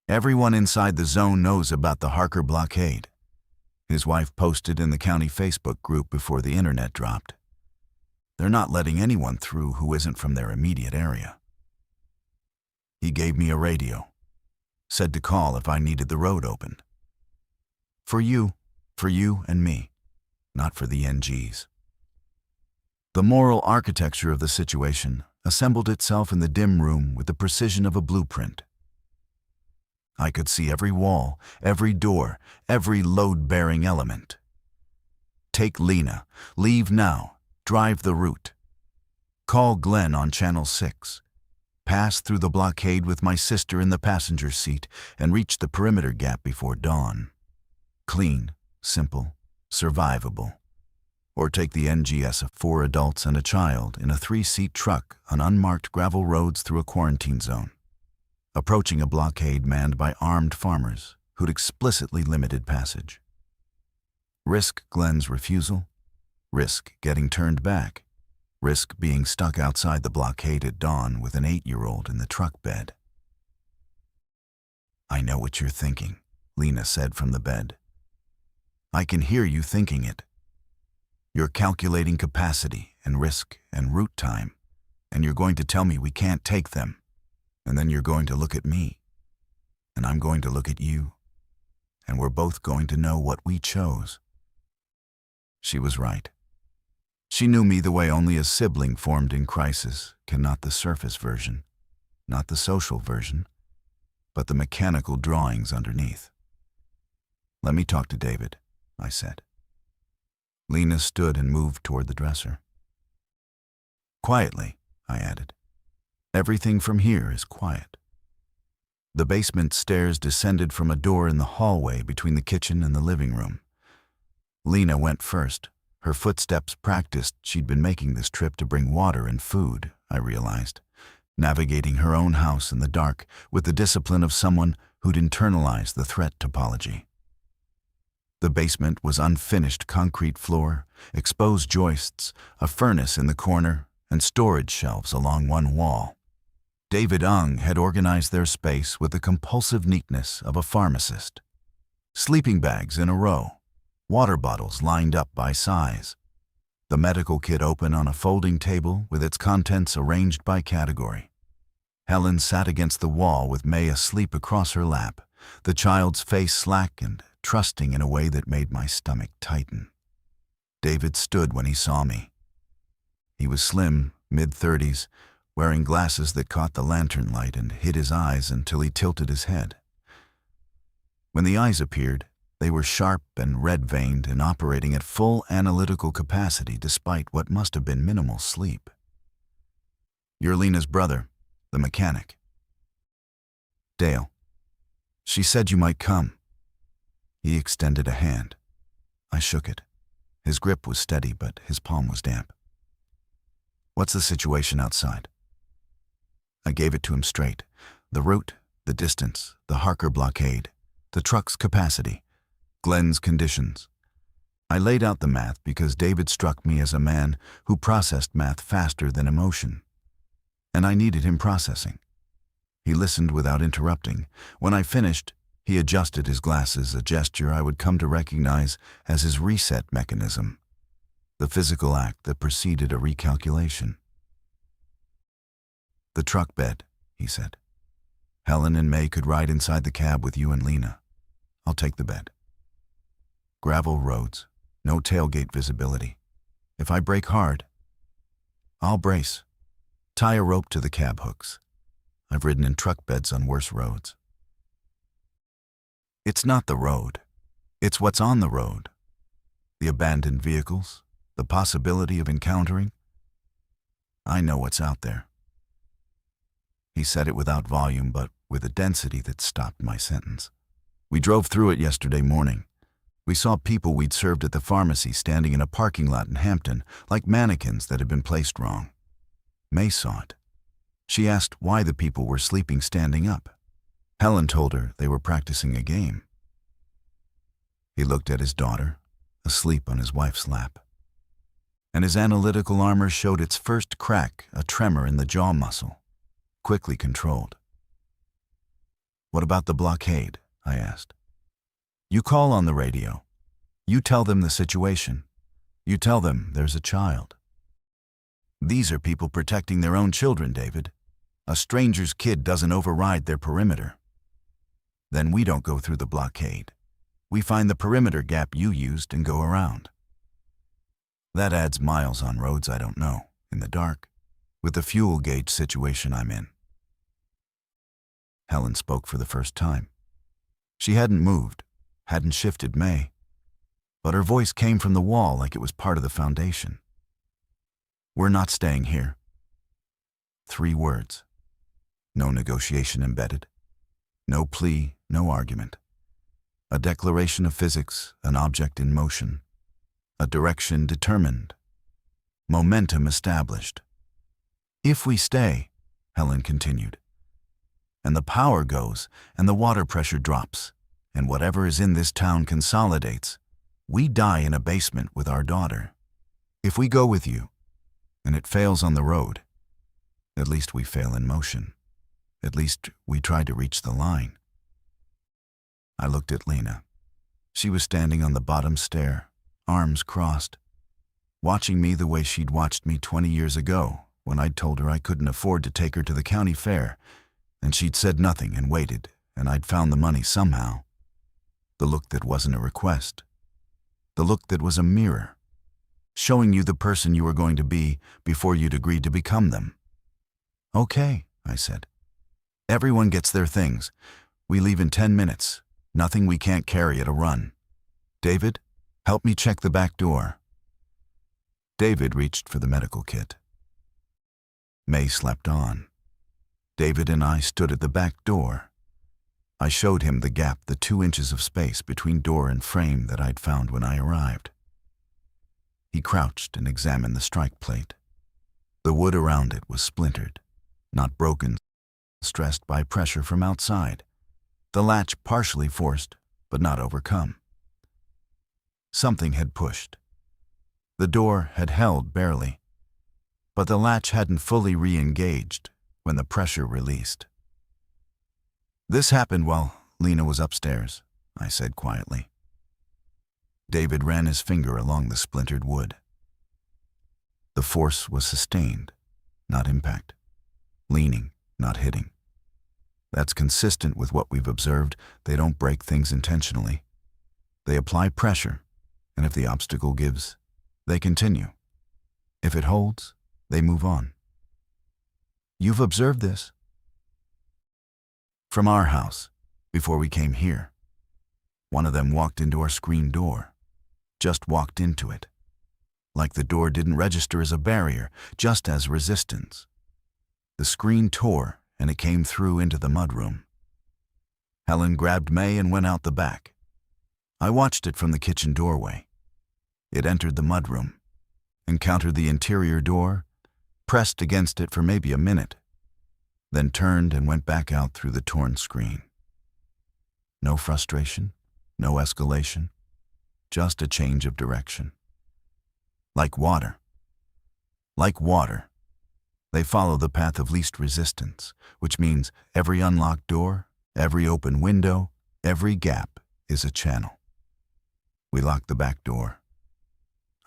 Everyone inside the zone knows about the Harker blockade. His wife posted in the county Facebook group before the internet dropped. They're not letting anyone through who isn't from their immediate area. He gave me a radio. Said to call if I needed the road opened. For you and me, not for the NGs. The moral architecture of the situation assembled itself in the dim room with the precision of a blueprint. I could see every wall, every door, every load-bearing element. Take Lena, leave now, drive the route. Call Glenn on Channel 6. Pass through the blockade with my sister in the passenger seat and reach the perimeter gap before dawn. Clean, simple, survivable. Or take the NGS of 4 adults and a child in a 3-seat truck on unmarked gravel roads through a quarantine zone, approaching a blockade manned by armed farmers who'd explicitly limited passage. Risk Glenn's refusal, risk getting turned back, risk being stuck outside the blockade at dawn with an 8-year-old in the truck bed. I know what you're thinking, Lena said from the bed. I can hear you thinking it. You're calculating capacity and risk and route time, and you're going to tell me we can't take them, and then you're going to look at me, and I'm going to look at you, and we're both going to know what we chose. She was right. She knew me the way only a sibling formed in crisis can, not the surface version, not the social version, but the mechanical drawings underneath. Let me talk to David, I said. Lena stood and moved toward the dresser. Quietly, I added. Everything from here is quiet. The basement stairs descended from a door in the hallway between the kitchen and the living room. Lena went first. Her footsteps practiced she'd been making this trip to bring water and food, I realized, navigating her own house in the dark with the discipline of someone who'd internalized the threat topology. The basement was unfinished concrete floor, exposed joists, a furnace in the corner, and storage shelves along one wall. David Ung had organized their space with the compulsive neatness of a pharmacist. Sleeping bags in a row, water bottles lined up by size. The medical kit open on a folding table with its contents arranged by category. Helen sat against the wall with May asleep across her lap, the child's face slack and trusting in a way that made my stomach tighten. David stood when he saw me. He was slim, mid-30s, wearing glasses that caught the lantern light and hid his eyes until he tilted his head. When the eyes appeared, they were sharp and red-veined and operating at full analytical capacity despite what must have been minimal sleep. "You're Lena's brother, the mechanic." Dale. She said you might come. He extended a hand. I shook it. His grip was steady, but his palm was damp. What's the situation outside? I gave it to him straight. The route, the distance, the Harker blockade, the truck's capacity, Glenn's conditions. I laid out the math because David struck me as a man who processed math faster than emotion. And I needed him processing. He listened without interrupting. When I finished, he adjusted his glasses, a gesture I would come to recognize as his reset mechanism, the physical act that preceded a recalculation. The truck bed, he said. Helen and May could ride inside the cab with you and Lena. I'll take the bed. Gravel roads, no tailgate visibility. If I brake hard, I'll brace. Tie a rope to the cab hooks. I've ridden in truck beds on worse roads. It's not the road. It's what's on the road. The abandoned vehicles, the possibility of encountering. I know what's out there. He said it without volume, but with a density that stopped my sentence. We drove through it yesterday morning. We saw people we'd served at the pharmacy standing in a parking lot in Hampton, like mannequins that had been placed wrong. May saw it. She asked why the people were sleeping standing up. Helen told her they were practicing a game. He looked at his daughter, asleep on his wife's lap. And his analytical armor showed its first crack, a tremor in the jaw muscle, quickly controlled. What about the blockade? I asked. You call on the radio. You tell them the situation. You tell them there's a child. These are people protecting their own children, David. A stranger's kid doesn't override their perimeter. Then we don't go through the blockade. We find the perimeter gap you used and go around. That adds miles on roads I don't know, in the dark, with the fuel gauge situation I'm in. Helen spoke for the first time. She hadn't moved, hadn't shifted May, but her voice came from the wall like it was part of the foundation. We're not staying here. 3 words. No negotiation embedded. No plea, no argument. A declaration of physics, an object in motion. A direction determined. Momentum established. If we stay, Helen continued, and the power goes, and the water pressure drops, and whatever is in this town consolidates, we die in a basement with our daughter. If we go with you, and it fails on the road, at least we fail in motion. At least we try to reach the line. I looked at Lena. She was standing on the bottom stair, arms crossed, watching me the way she'd watched me 20 years ago when I'd told her I couldn't afford to take her to the county fair, and she'd said nothing and waited, and I'd found the money somehow. The look that wasn't a request. The look that was a mirror, showing you the person you were going to be before you'd agreed to become them. Okay, I said. Everyone gets their things. We leave in 10 minutes. Nothing we can't carry at a run. David, help me check the back door. David reached for the medical kit. May slept on. David and I stood at the back door. I showed him the gap, the 2 inches of space between door and frame that I'd found when I arrived. He crouched and examined the strike plate. The wood around it was splintered, not broken, stressed by pressure from outside. The latch partially forced, but not overcome. Something had pushed. The door had held barely, but the latch hadn't fully re-engaged when the pressure released. This happened while Lena was upstairs, I said quietly. David ran his finger along the splintered wood. The force was sustained, not impact. Leaning, not hitting. That's consistent with what we've observed. They don't break things intentionally. They apply pressure, and if the obstacle gives, they continue. If it holds, they move on. You've observed this? From our house, before we came here. One of them walked into our screen door. Just walked into it. Like the door didn't register as a barrier, just as resistance. The screen tore, and it came through into the mudroom. Helen grabbed May and went out the back. I watched it from the kitchen doorway. It entered the mudroom, encountered the interior door, pressed against it for maybe a minute, then turned and went back out through the torn screen. No frustration, no escalation, just a change of direction. Like water. Like water. They follow the path of least resistance, which means every unlocked door, every open window, every gap is a channel. We locked the back door.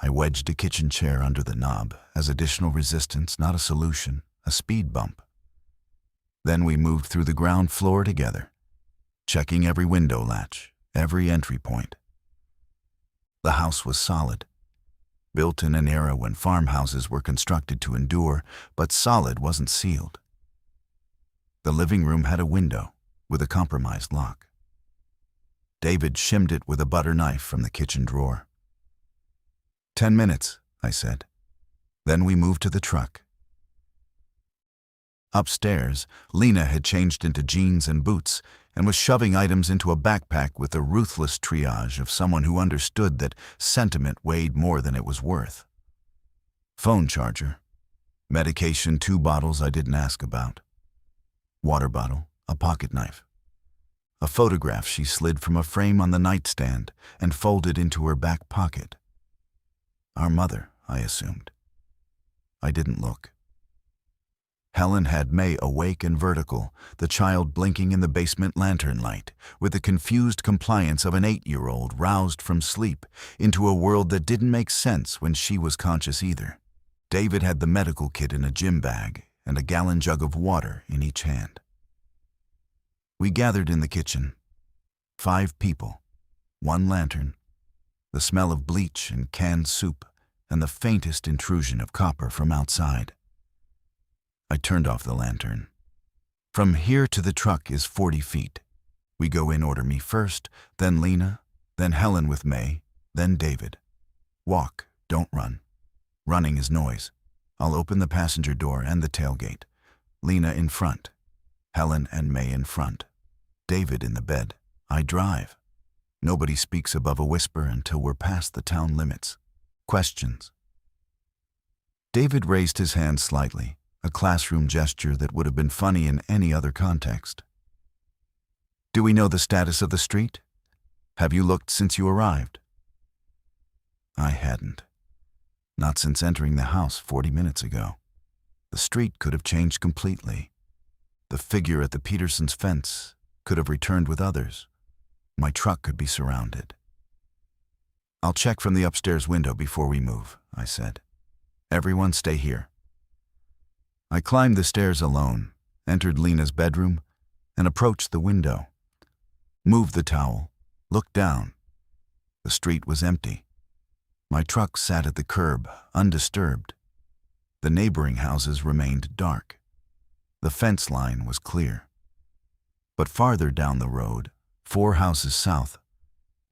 I wedged a kitchen chair under the knob as additional resistance, not a solution, a speed bump. Then we moved through the ground floor together, checking every window latch, every entry point. The house was solid, built in an era when farmhouses were constructed to endure, but solid wasn't sealed. The living room had a window with a compromised lock. David shimmed it with a butter knife from the kitchen drawer. 10 minutes, I said. Then we moved to the truck. Upstairs, Lena had changed into jeans and boots and was shoving items into a backpack with the ruthless triage of someone who understood that sentiment weighed more than it was worth. Phone charger, medication, 2 bottles I didn't ask about, water bottle, a pocket knife, a photograph she slid from a frame on the nightstand and folded into her back pocket. Our mother, I assumed. I didn't look. Helen had May awake and vertical, the child blinking in the basement lantern light, with the confused compliance of an 8-year-old roused from sleep into a world that didn't make sense when she was conscious either. David had the medical kit in a gym bag and a gallon jug of water in each hand. We gathered in the kitchen. 5 people, 1 lantern, the smell of bleach and canned soup, and the faintest intrusion of copper from outside. I turned off the lantern. From here to the truck is 40 feet. We go in order, me first, then Lena, then Helen with May, then David. Walk, don't run. Running is noise. I'll open the passenger door and the tailgate. Lena in front. Helen and May in front. David in the bed. I drive. Nobody speaks above a whisper until we're past the town limits. Questions. David raised his hand slightly, a classroom gesture that would have been funny in any other context. Do we know the status of the street? Have you looked since you arrived? I hadn't. Not since entering the house 40 minutes ago. The street could have changed completely. The figure at the Petersons' fence could have returned with others. My truck could be surrounded. I'll check from the upstairs window before we move, I said. Everyone stay here. I climbed the stairs alone, entered Lena's bedroom, and approached the window. Moved the towel, looked down. The street was empty. My truck sat at the curb, undisturbed. The neighboring houses remained dark. The fence line was clear. But farther down the road, 4 houses south,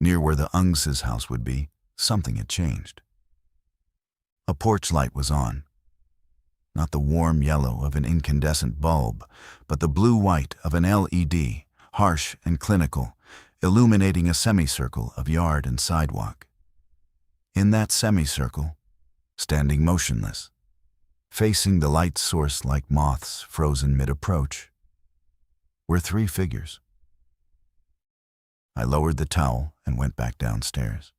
near where the Ungses' house would be, something had changed. A porch light was on. Not the warm yellow of an incandescent bulb, but the blue-white of an LED, harsh and clinical, illuminating a semicircle of yard and sidewalk. In that semicircle, standing motionless, facing the light source like moths frozen mid-approach, were 3 figures. I lowered the towel and went back downstairs.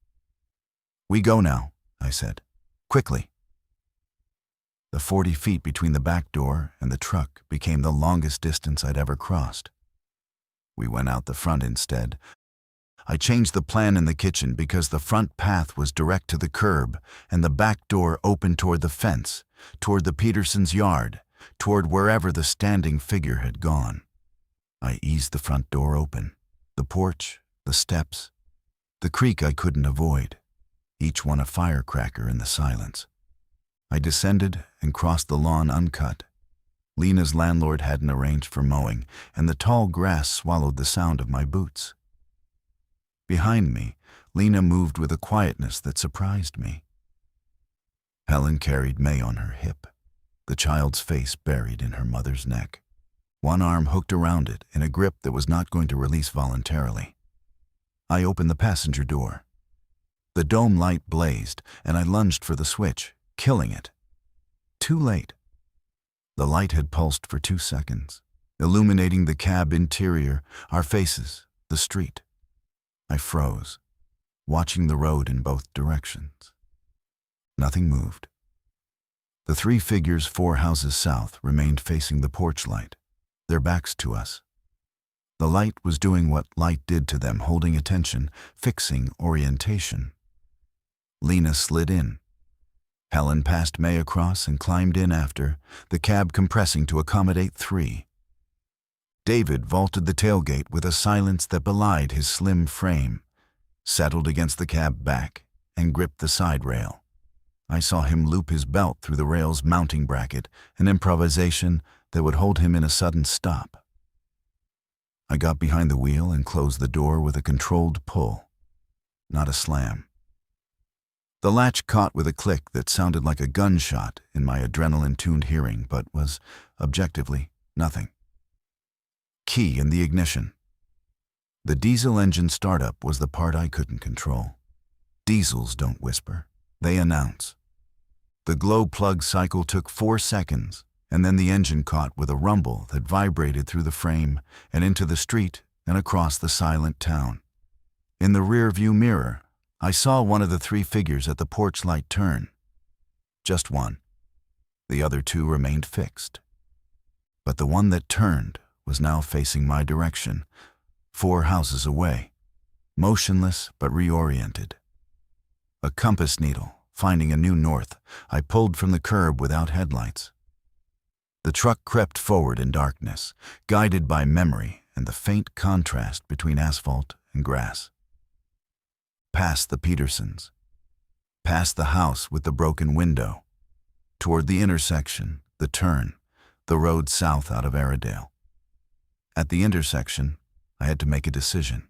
We go now, I said. Quickly. The 40 feet between the back door and the truck became the longest distance I'd ever crossed. We went out the front instead. I changed the plan in the kitchen because the front path was direct to the curb and the back door opened toward the fence, toward the Petersons' yard, toward wherever the standing figure had gone. I eased the front door open, the porch, the steps, the creak I couldn't avoid, each one a firecracker in the silence. I descended and crossed the lawn uncut. Lena's landlord hadn't arranged for mowing, and the tall grass swallowed the sound of my boots. Behind me, Lena moved with a quietness that surprised me. Helen carried May on her hip, the child's face buried in her mother's neck. one arm hooked around it in a grip that was not going to release voluntarily. I opened the passenger door. The dome light blazed, and I lunged for the switch, killing it. Too late. The light had pulsed for 2 seconds, illuminating the cab interior, our faces, the street. I froze, watching the road in both directions. Nothing moved. The 3 figures 4 houses south remained facing the porch light, their backs to us. The light was doing what light did to them, holding attention, fixing orientation. Lena slid in. Helen passed May across and climbed in after, the cab compressing to accommodate 3. David vaulted the tailgate with a silence that belied his slim frame, settled against the cab back, and gripped the side rail. I saw him loop his belt through the rail's mounting bracket, an improvisation that would hold him in a sudden stop. I got behind the wheel and closed the door with a controlled pull, not a slam. The latch caught with a click that sounded like a gunshot in my adrenaline-tuned hearing, but was, objectively, nothing. Key in the ignition. The diesel engine startup was the part I couldn't control. Diesels don't whisper, they announce. The glow plug cycle took 4 seconds, and then the engine caught with a rumble that vibrated through the frame and into the street and across the silent town. In the rear-view mirror, I saw one of the 3 figures at the porch light turn. Just one. The other 2 remained fixed. But the one that turned was now facing my direction, 4 houses away, motionless but reoriented. A compass needle, finding a new north, I pulled from the curb without headlights. The truck crept forward in darkness, guided by memory and the faint contrast between asphalt and grass. Past the Petersons, past the house with the broken window, toward the intersection, the turn, the road south out of Airedale. At the intersection, I had to make a decision.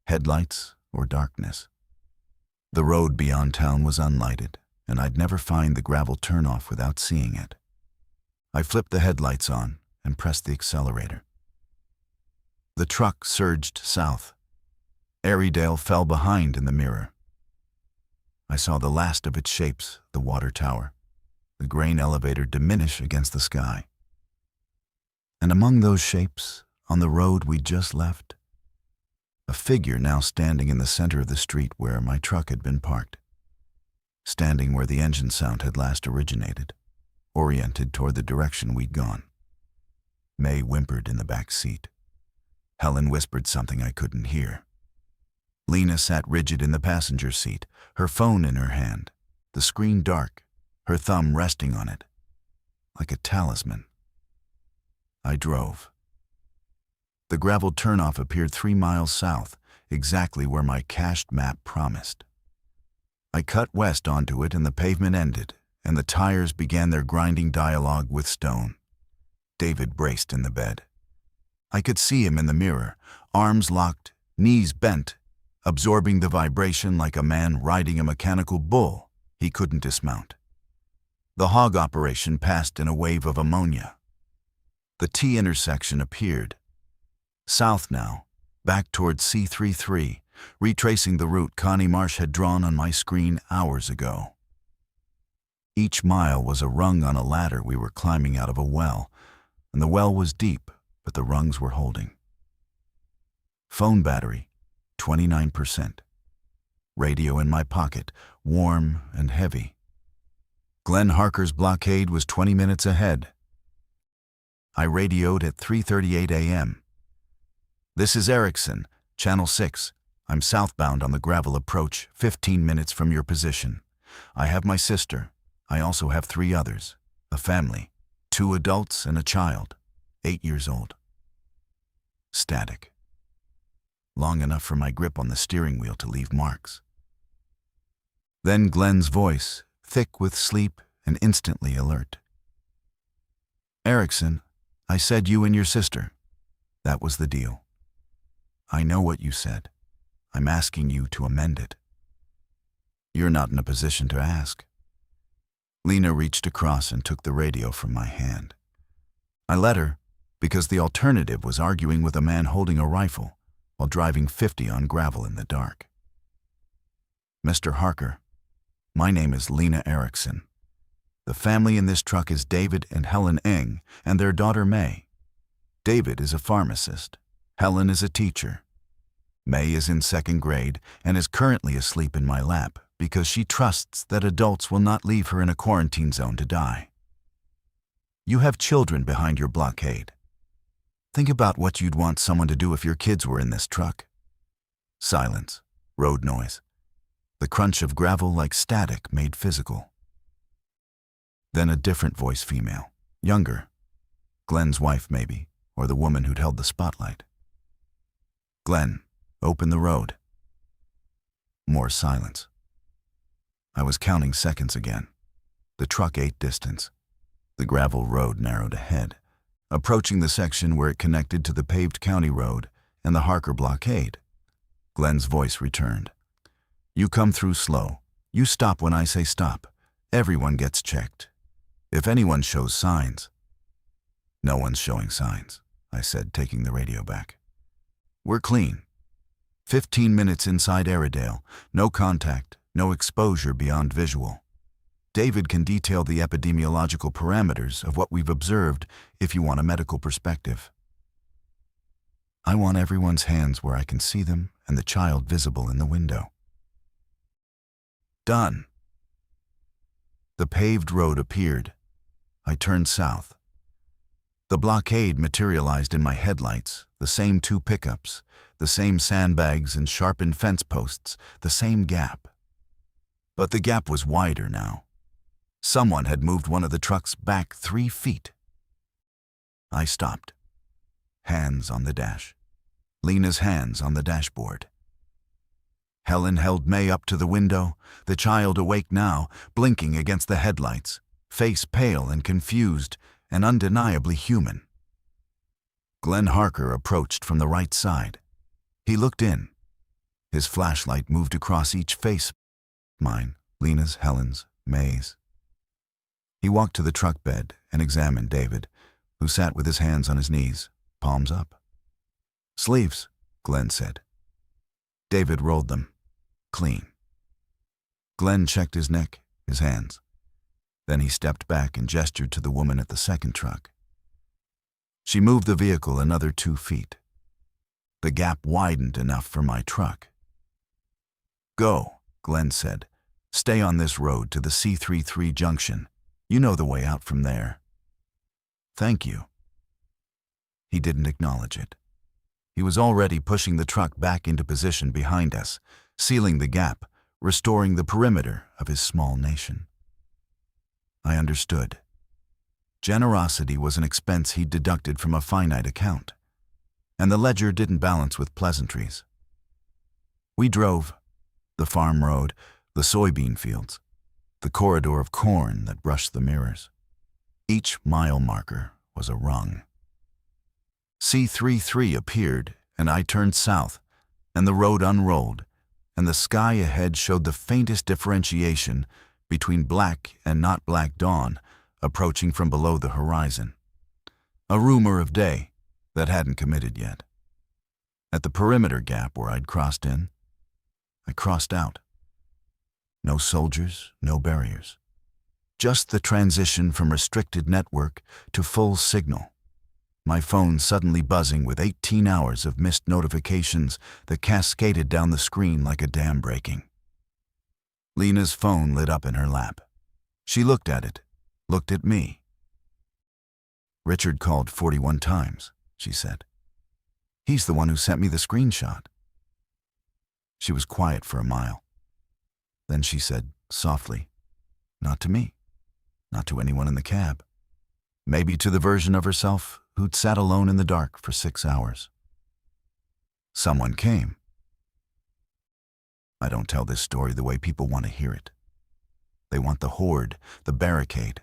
Headlights or darkness. The road beyond town was unlighted, and I'd never find the gravel turnoff without seeing it. I flipped the headlights on and pressed the accelerator. The truck surged south. Airedale fell behind in the mirror. I saw the last of its shapes, the water tower, the grain elevator diminish against the sky. And among those shapes, on the road we'd just left, a figure now standing in the center of the street where my truck had been parked, standing where the engine sound had last originated, oriented toward the direction we'd gone. May whimpered in the back seat. Helen whispered something I couldn't hear. Lena sat rigid in the passenger seat, her phone in her hand, the screen dark, her thumb resting on it, like a talisman. I drove. The gravel turnoff appeared 3 miles south, exactly where my cached map promised. I cut west onto it and the pavement ended, and the tires began their grinding dialogue with stone. David braced in the bed. I could see him in the mirror, arms locked, knees bent, absorbing the vibration like a man riding a mechanical bull he couldn't dismount. The hog operation passed in a wave of ammonia. The T intersection appeared. South now, back toward C33, retracing the route Connie Marsh had drawn on my screen hours ago. Each mile was a rung on a ladder we were climbing out of a well, and the well was deep, but the rungs were holding. Phone battery, 29%. Radio in my pocket, warm and heavy. Glenn Harker's blockade was 20 minutes ahead. I radioed at 3:38 a.m. "This is Erickson, Channel 6. I'm southbound on the gravel approach, 15 minutes from your position. I have my sister. I also have 3 others, a family, 2 adults and a child, 8 years old." Static. Long enough for my grip on the steering wheel to leave marks. Then Glenn's voice, thick with sleep and instantly alert. "Erickson, I said you and your sister. That was the deal. I know what you said. I'm asking you to amend it." "You're not in a position to ask." Lena reached across and took the radio from my hand. I let her, because the alternative was arguing with a man holding a rifle while driving 50 on gravel in the dark. Mr. Harker, my name is Lena Erickson. The family in this truck is David and Helen Eng and their daughter May. David is a pharmacist. Helen is a teacher. May is in 2nd grade and is currently asleep in my lap because she trusts that adults will not leave her in a quarantine zone to die. You have children behind your blockade. Think about what you'd want someone to do if your kids were in this truck. Silence, road noise. The crunch of gravel like static made physical. Then a different voice female, younger. Glenn's wife maybe, or the woman who'd held the spotlight. Glenn, open the road. More silence. I was counting seconds again. The truck ate distance. The gravel road narrowed ahead, approaching the section where it connected to the paved county road and the Harker blockade. Glenn's voice returned. You come through slow. You stop when I say stop. Everyone gets checked. If anyone shows signs. No one's showing signs, I said, taking the radio back. We're clean. 15 minutes inside Airedale. No contact, no exposure beyond visual. David can detail the epidemiological parameters of what we've observed if you want a medical perspective. I want everyone's hands where I can see them and the child visible in the window. Done. The paved road appeared. I turned south. The blockade materialized in my headlights, the same 2 pickups, the same sandbags and sharpened fence posts, the same gap. But the gap was wider now. Someone had moved one of the trucks back 3 feet. I stopped. Hands on the dash. Lena's hands on the dashboard. Helen held May up to the window, the child awake now, blinking against the headlights, face pale and confused and undeniably human. Glenn Harker approached from the right side. He looked in. His flashlight moved across each face. Mine, Lena's, Helen's, May's. He walked to the truck bed and examined David, who sat with his hands on his knees, palms up. Sleeves, Glenn said. David rolled them. Clean. Glenn checked his neck, his hands. Then he stepped back and gestured to the woman at the second truck. She moved the vehicle another 2 feet. The gap widened enough for my truck. Go, Glenn said. Stay on this road to the C33 junction. You know the way out from there. Thank you. He didn't acknowledge it. He was already pushing the truck back into position behind us, sealing the gap, restoring the perimeter of his small nation. I understood. Generosity was an expense he'd deducted from a finite account, and the ledger didn't balance with pleasantries. We drove. The farm road, the soybean fields, the corridor of corn that brushed the mirrors. Each mile marker was a rung. C33 appeared, and I turned south, and the road unrolled, and the sky ahead showed the faintest differentiation between black and not black dawn approaching from below the horizon. A rumor of day that hadn't committed yet. At the perimeter gap where I'd crossed in, I crossed out. No soldiers, no barriers. Just the transition from restricted network to full signal. My phone suddenly buzzing with 18 hours of missed notifications that cascaded down the screen like a dam breaking. Lena's phone lit up in her lap. She looked at it, looked at me. Richard called 41 times, she said. He's the one who sent me the screenshot. She was quiet for a mile. Then she said, softly, not to me, not to anyone in the cab. Maybe to the version of herself who'd sat alone in the dark for 6 hours. Someone came. I don't tell this story the way people want to hear it. They want the horde, the barricade,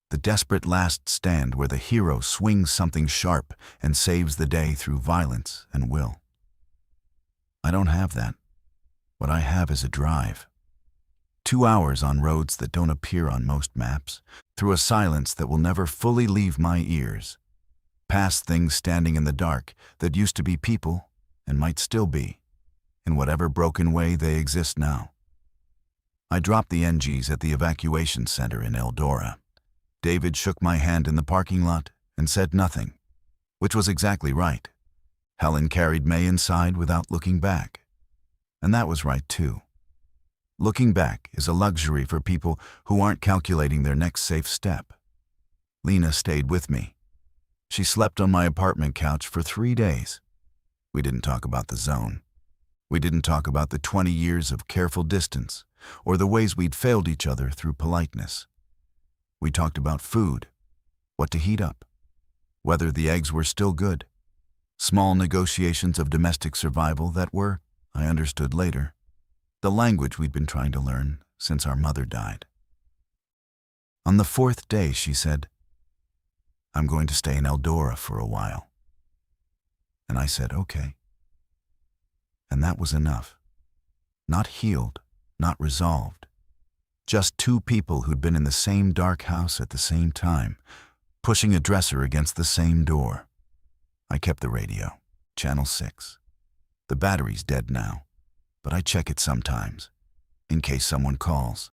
the desperate last stand where the hero swings something sharp and saves the day through violence and will. I don't have that. What I have is a drive. 2 hours on roads that don't appear on most maps, through a silence that will never fully leave my ears. past things standing in the dark that used to be people and might still be. In whatever broken way they exist now. I dropped the NGs at the evacuation center in Eldora. David shook my hand in the parking lot and said nothing, which was exactly right. Helen carried May inside without looking back. And that was right too. Looking back is a luxury for people who aren't calculating their next safe step. Lena stayed with me. She slept on my apartment couch for 3 days. We didn't talk about the zone. We didn't talk about the 20 years of careful distance or the ways we'd failed each other through politeness. We talked about food, what to heat up, whether the eggs were still good, small negotiations of domestic survival that were, I understood later, the language we'd been trying to learn since our mother died. On the 4th day, she said, "I'm going to stay in Eldora for a while." And I said, "Okay." And that was enough. Not healed, not resolved. Just two people who'd been in the same dark house at the same time, pushing a dresser against the same door. I kept the radio, channel 6. The battery's dead now, but I check it sometimes, in case someone calls.